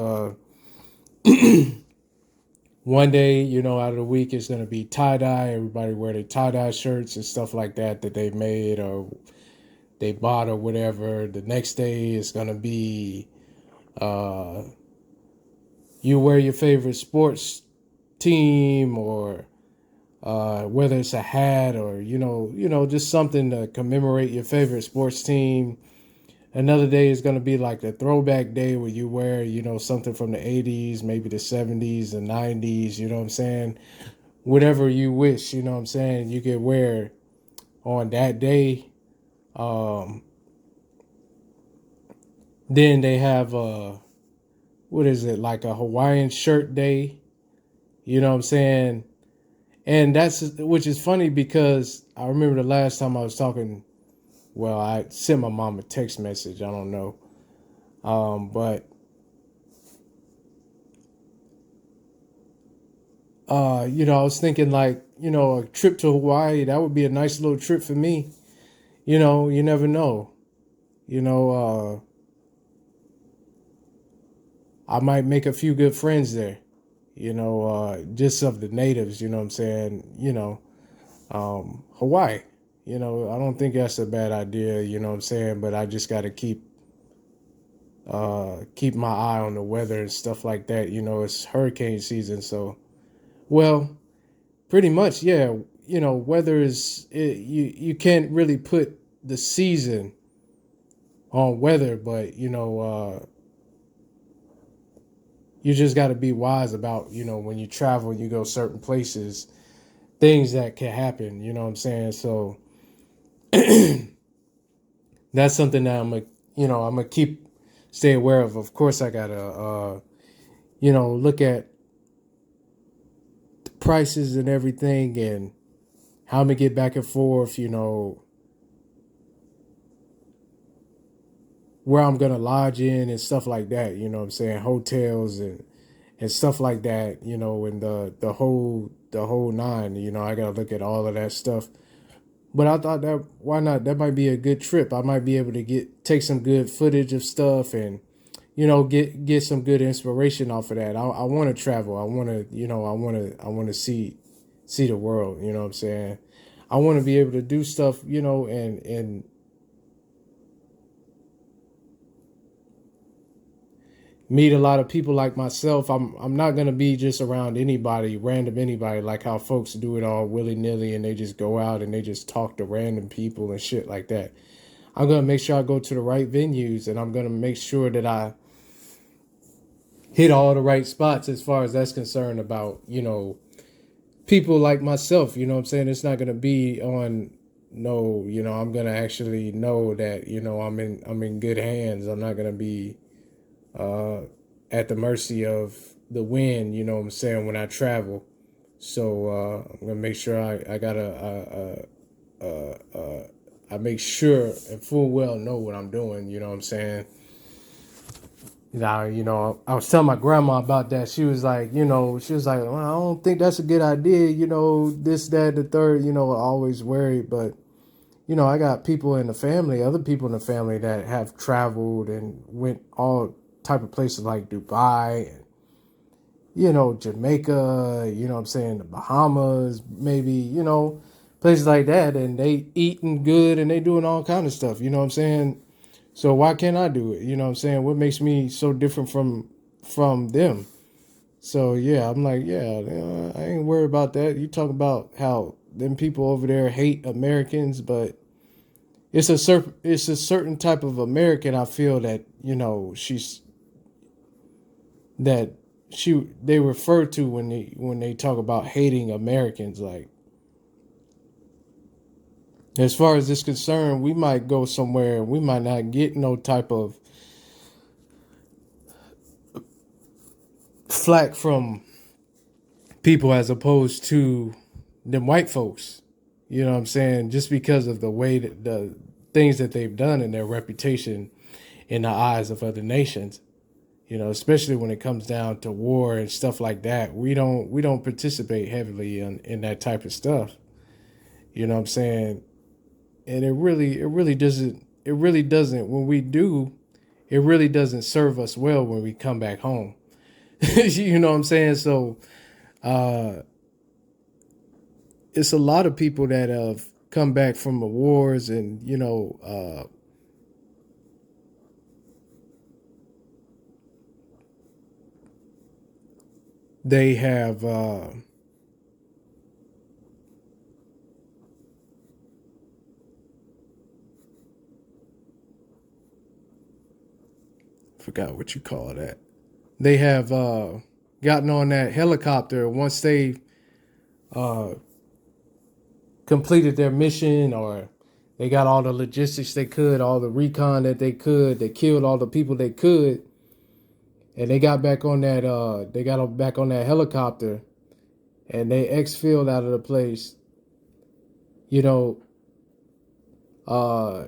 one day, you know, out of the week is gonna be tie dye. Everybody wear their tie dye shirts and stuff like that that they made or they bought or whatever. The next day is gonna be uh you wear your favorite sports team or whether it's a hat or just something to commemorate your favorite sports team. Another day is going to be like the throwback day where you wear something from the 80s, maybe the 70s, the 90s, you know what I'm saying? whatever you wish, you know what I'm saying, you could wear on that day. Um, then they have what is it, like a Hawaiian shirt day, you know what I'm saying? And that's, which is funny because I remember the last time I was talking, well, I sent my mom a text message, I don't know. But I was thinking like, a trip to Hawaii, that would be a nice little trip for me. You never know. You know, I might make a few good friends there, just of the natives, you know what I'm saying? Hawaii, I don't think that's a bad idea, you know what I'm saying? But I just got to keep my eye on the weather and stuff like that. It's hurricane season. So, well, pretty much, yeah. Weather is you can't really put the season on weather, but you just got to be wise about when you travel and you go certain places, things that can happen. You know what I'm saying? So that's something that I'm gonna keep stay aware of. Of course, I gotta look at the prices and everything and how I'm gonna get back and forth. Where I'm gonna lodge in and stuff like that. You know what I'm saying? Hotels and stuff like that. And the whole nine. I gotta look at all of that stuff. But I thought that why not? That might be a good trip. I might be able to take some good footage of stuff and get some good inspiration off of that. I want to travel. I want to I want to see the world. You know what I'm saying? I want to be able to do stuff. And meet a lot of people like myself. I'm not gonna be just around anybody, random anybody, like how folks do it all willy nilly and they just go out and they just talk to random people and shit like that. I'm gonna make sure I go to the right venues and I'm gonna make sure that I hit all the right spots as far as that's concerned about, people like myself, you know what I'm saying? It's not gonna be on no, I'm gonna actually know that, I'm in good hands. I'm not gonna be uh at the mercy of the wind, you know what I'm saying, when I travel. So I'm gonna make sure I gotta I make sure and full well know what I'm doing, you know what I'm saying? Now, I was telling my grandma about that. She was like, well, I don't think that's a good idea, this, that, the third, always worried. But, I got people in the family, other people in the family that have traveled and went all type of places like Dubai and, Jamaica, what I'm saying, the Bahamas, maybe, places like that. And they eating good and they doing all kind of stuff, you know what I'm saying? So why can't I do it? You know what I'm saying? What makes me so different from them? So yeah, I'm like, yeah, I ain't worried about that. You talk about how them people over there hate Americans, but it's a certain type of American I feel that, that they refer to when they talk about hating Americans. Like, as far as this concerned, we might go somewhere and we might not get no type of flack from people as opposed to them white folks. You know what I'm saying? Just because of the way that the things that they've done and their reputation in the eyes of other nations. Especially when it comes down to war and stuff like that. We don't participate heavily in that type of stuff. You know what I'm saying? And it really doesn't when we do, it really doesn't serve us well when we come back home. You know what I'm saying? So uh it's a lot of people that have come back from the wars and they have forgot what you call that. They have gotten on that helicopter once they uh, completed their mission, or they got all the logistics they could, all the recon that they could. They killed all the people they could, and they got back on that. They got back on that helicopter, and they exfilled out of the place. You know, uh,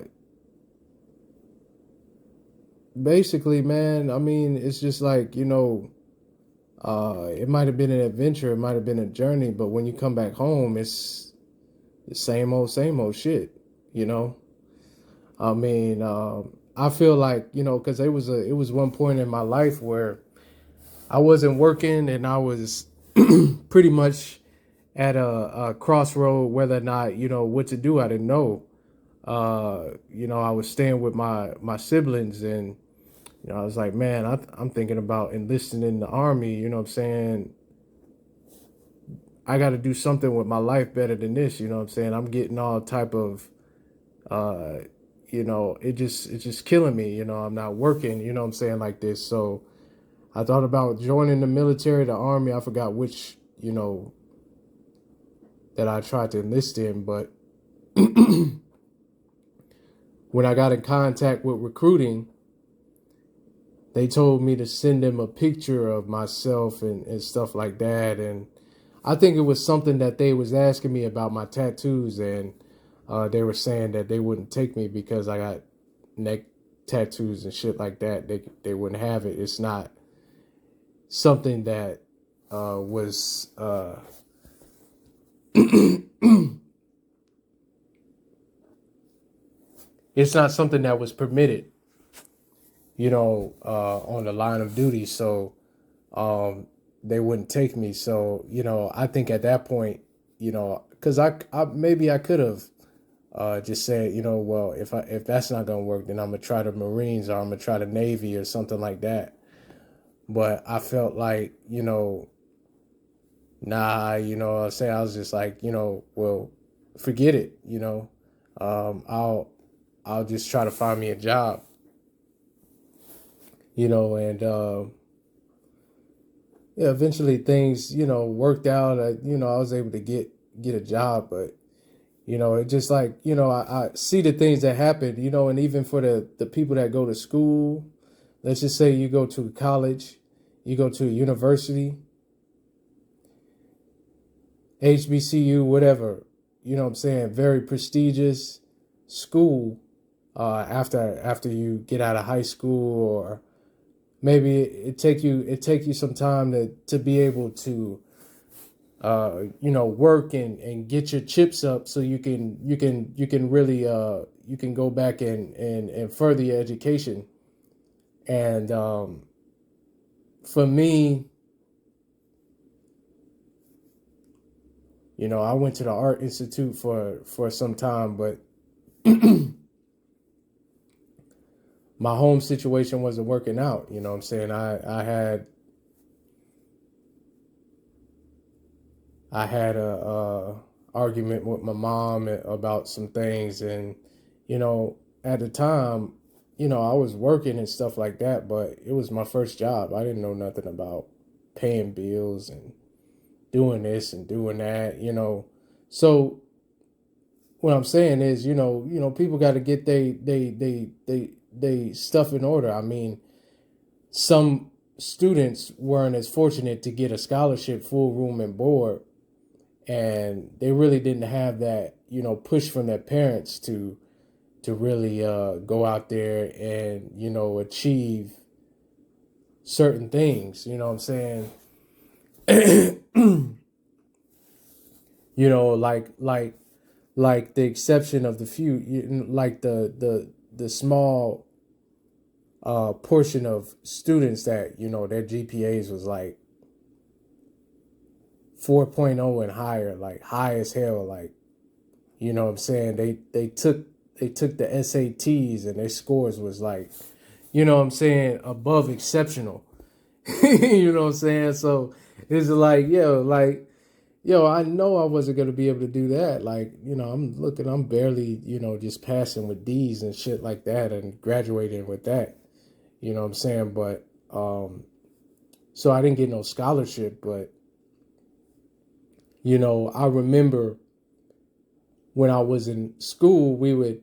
basically, man. I mean, it's just like, it might have been an adventure, it might have been a journey, but when you come back home, it's the same old shit. You know, I mean, I feel like, because it was one point in my life where I wasn't working, and I was pretty much at a crossroad whether or not, what to do. I didn't know. I was staying with my siblings, and I was like, man, I'm thinking about enlisting in the army. You know what I'm saying? I got to do something with my life better than this. You know what I'm saying? I'm getting all type of, uh, it's just killing me. I'm not working. You know what I'm saying, like this. So I thought about joining the military, the army. I forgot which, that I tried to enlist in, but when I got in contact with recruiting, they told me to send them a picture of myself and stuff like that. And I think it was something that they was asking me about my tattoos, and they were saying that they wouldn't take me because I got neck tattoos and shit like that. They wouldn't have it. It's not something that was it's not something that was permitted, on the line of duty. So they wouldn't take me. So, I think at that point, because I maybe I could have just said, well, if that's not gonna work, then I'm gonna try the Marines, or I'm gonna try the Navy or something like that. But I felt like, nah, what I'm saying, I was just like, well, forget it, I'll just try to find me a job, and yeah, eventually things, worked out. I was able to get a job, but it just like, I see the things that happen, and even for the people that go to school, let's just say you go to college, you go to a university, HBCU, whatever, what I'm saying, very prestigious school, after you get out of high school, or maybe it take you some time to be able to work and get your chips up, so you can really you can go back and further your education. And for me, I went to the Art Institute for some time, but my home situation wasn't working out. You know what I'm saying? I had a argument with my mom about some things, and at the time, I was working and stuff like that, but it was my first job. I didn't know nothing about paying bills and doing this and doing that. So what I'm saying is, people got to get they stuff in order. I mean, some students weren't as fortunate to get a scholarship, full room and board, and they really didn't have that, push from their parents to really go out there and achieve certain things. You know what I'm saying? Like the exception of the few, like the small portion of students that their GPAs was like 4.0 and higher, like high as hell. Like, what I'm saying, they took the SATs, and their scores was like, what I'm saying, above exceptional. You know what I'm saying? So it's like, I know I wasn't gonna be able to do that. Like, I'm barely, just passing with D's and shit like that, and graduating with that. You know what I'm saying? But so I didn't get no scholarship, but I remember when I was in school, we would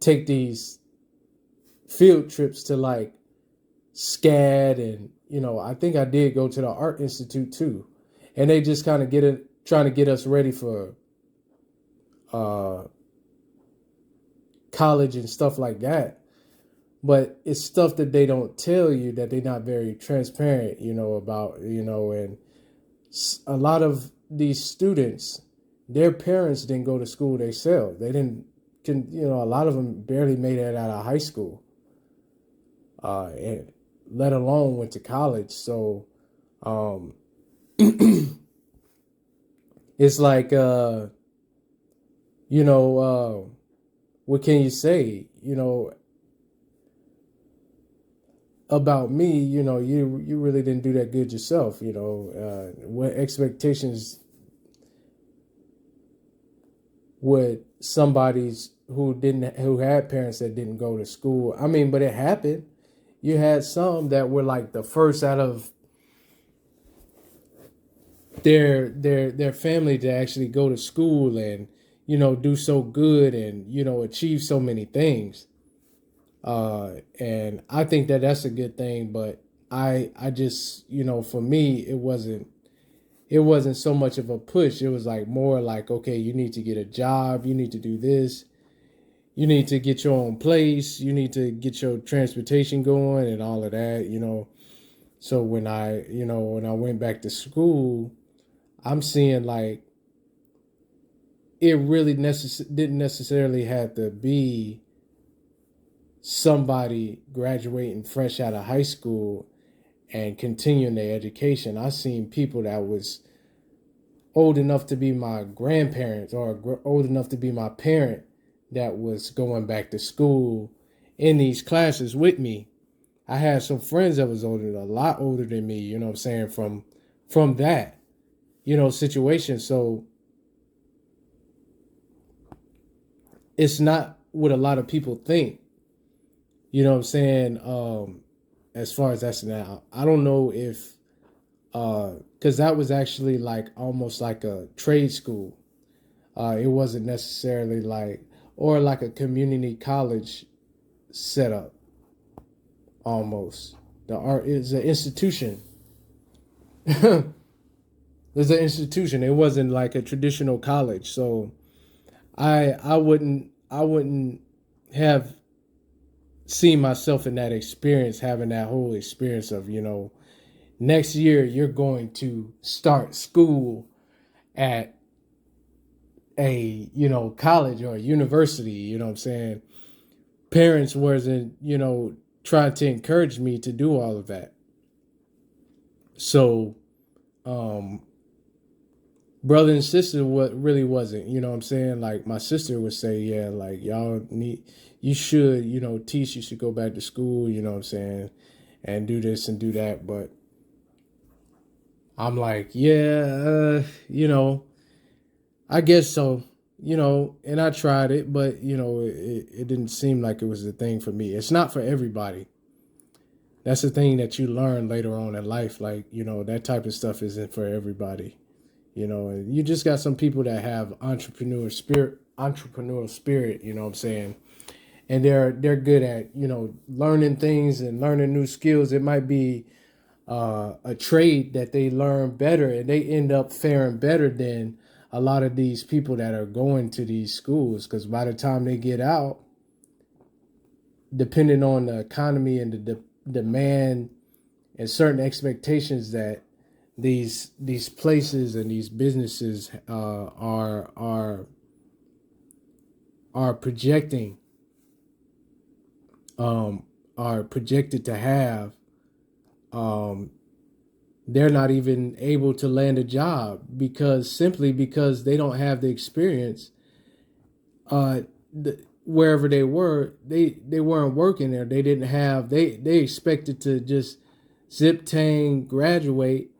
take these field trips to like SCAD, and I think I did go to the Art Institute too, and they just kind of trying to get us ready for uh, college and stuff like that. But it's stuff that they don't tell you, that they're not very transparent, about, and a lot of these students, their parents didn't go to school themselves. They didn't, a lot of them barely made it out of high school, and let alone went to college. So um, it's like, what can you say, about me? You really didn't do that good yourself. What expectations would somebody's who had parents that didn't go to school? I mean, but it happened. You had some that were like the first out of their family to actually go to school and do so good and achieve so many things. And I think that that's a good thing. But I just, for me, it wasn't so much of a push. It was like more like, okay, you need to get a job, you need to do this, you need to get your own place, you need to get your transportation going and all of that. So when I went back to school, I'm seeing like it really didn't necessarily have to be somebody graduating fresh out of high school and continuing their education. I seen people that was old enough to be my grandparents or old enough to be my parent that was going back to school in these classes with me. I had some friends that was a lot older than me, what I'm saying, from that, situation. So it's not what a lot of people think, what I'm saying, as far as that's now. I don't know if because that was actually like almost like a trade school. It wasn't necessarily or like a community college setup almost. The art is an institution. There's an institution. It wasn't like a traditional college. So I wouldn't have seen myself in that experience, having that whole experience of, next year you're going to start school at a, college or a university, what I'm saying? Parents wasn't, trying to encourage me to do all of that. So, um, brother and sister, what really wasn't, what I'm saying? Like my sister would say, yeah, like you should, teach, you should go back to school, what I'm saying? And do this and do that. But I'm like, yeah, I guess so, and I tried it, but, it didn't seem like it was the thing for me. It's not for everybody. That's the thing that you learn later on in life. Like, that type of stuff isn't for everybody. And you just got some people that have entrepreneurial spirit, what I'm saying? And they're good at, learning things and learning new skills. It might be a trade that they learn better, and they end up faring better than a lot of these people that are going to these schools, because by the time they get out, depending on the economy and the demand and certain expectations that these places and these businesses are projecting, are projected to have, um, they're not even able to land a job simply because they don't have the experience. Wherever they were, they weren't working there. They didn't have, they expected to just zip tang graduate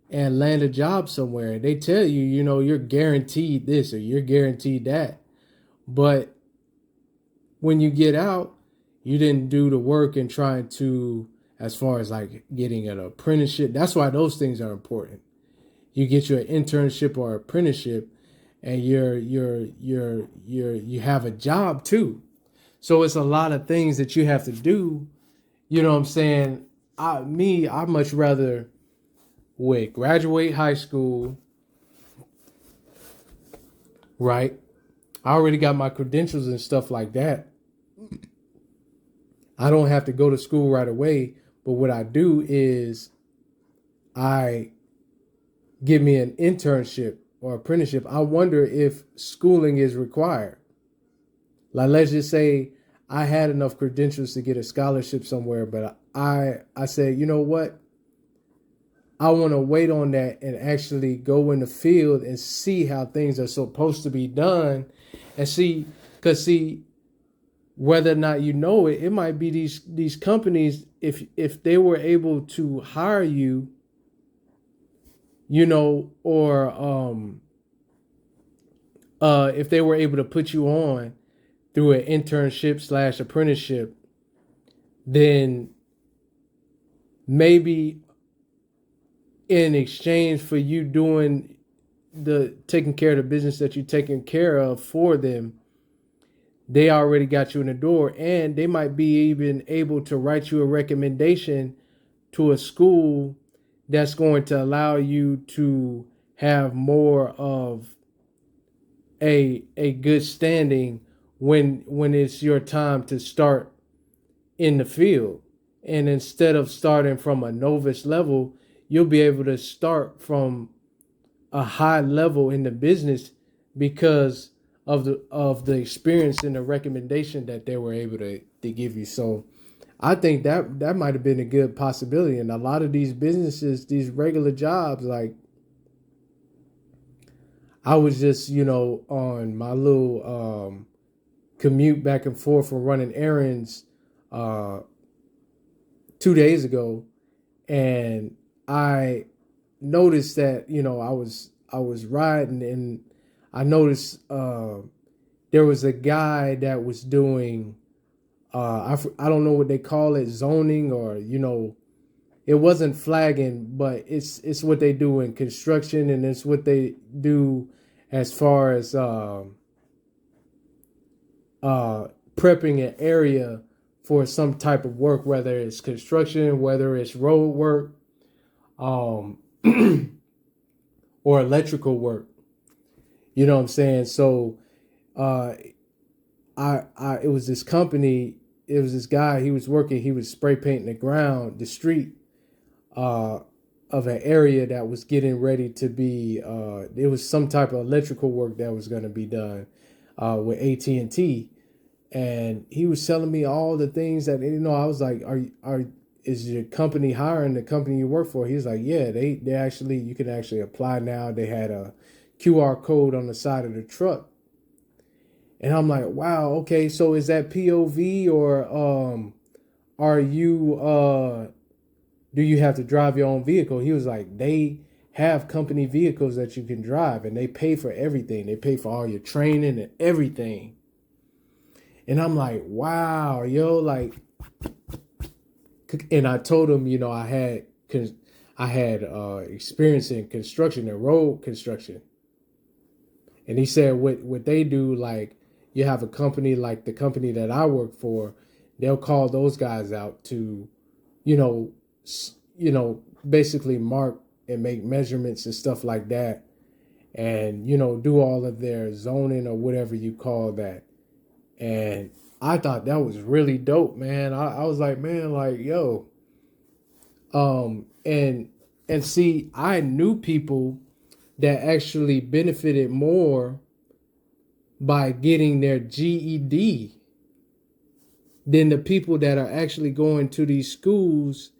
and land a job somewhere. They tell you, you're guaranteed this or you're guaranteed that. But when you get out, you didn't do the work and trying to, as far as like getting an apprenticeship. That's why those things are important. you get your internship or apprenticeship, and you have a job too. So it's a lot of things that you have to do. You know what I'm saying? I much rather would graduate high school, right? I already got my credentials and stuff like that. I don't have to go to school right away. But what I do is I give me an internship or apprenticeship. I wonder if schooling is required. Like, let's just say I had enough credentials to get a scholarship somewhere, but I said, you know what? I want to wait on that and actually go in the field and see how things are supposed to be done, and see, because see, whether or not you know it, it might be these companies, if they were able to hire you, you know, or if they were able to put you on through an internship slash apprenticeship, then maybe in exchange for you doing the taking care of the business that you're taking care of for them, they already got you in the door, and they might be even able to write you a recommendation to a school that's going to allow you to have more of a good standing when it's your time to start in the field. And instead of starting from a novice level, you'll be able to start from a high level in the business because of the experience and the recommendation that they were able to give you. So I think that might have been a good possibility. And a lot of these businesses, these regular jobs, like I was just, you know, on my little commute back and forth from running errands uh, 2 days ago, and I noticed that, you know, I was riding, and I noticed there was a guy that was doing I don't know what they call it, zoning, or, you know, it wasn't flagging, but it's what they do in construction, and it's what they do as far as prepping an area for some type of work, whether it's construction, whether it's road work, um, or electrical work. You know what I'm saying? So uh, it was this company, it was this guy, he was working, he was spray painting the ground, the street uh, of an area that was getting ready to be, it was some type of electrical work that was going to be done with AT&T. And he was telling me all the things that, you know, I was like, is your company hiring the company you work for? He was like, yeah, they actually, you can actually apply now. They had a QR code on the side of the truck. And I'm like, wow, okay, so is that POV, or are you do you have to drive your own vehicle? He was like, they have company vehicles that you can drive, and they pay for everything. They pay for all your training and everything. And I'm like, wow, yo, like, and I told him, you know, I had experience in construction and road construction. And he said what they do, like, you have a company like the company that I work for, they'll call those guys out to, you know, basically mark and make measurements and stuff like that, and, you know, do all of their zoning or whatever you call that. And I thought that was really dope, man. I was like, man, like, yo, and see, I knew people that actually benefited more by getting their GED than the people that are actually going to these schools,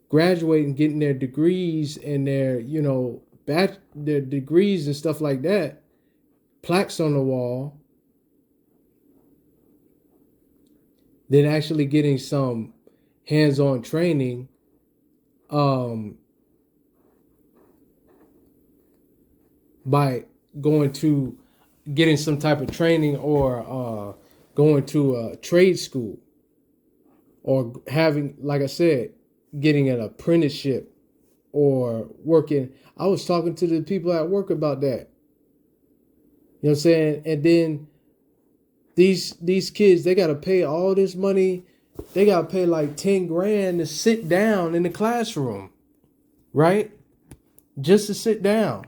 graduating, getting their degrees and their, you know, their degrees and stuff like that, plaques on the wall, than actually getting some hands-on training by going to getting some type of training, or going to a trade school, or having, like I said, getting an apprenticeship or working. I was talking to the people at work about that. You know what I'm saying? And then these kids, they gotta pay all this money. They gotta pay like 10 grand to sit down in the classroom, right? Just to sit down.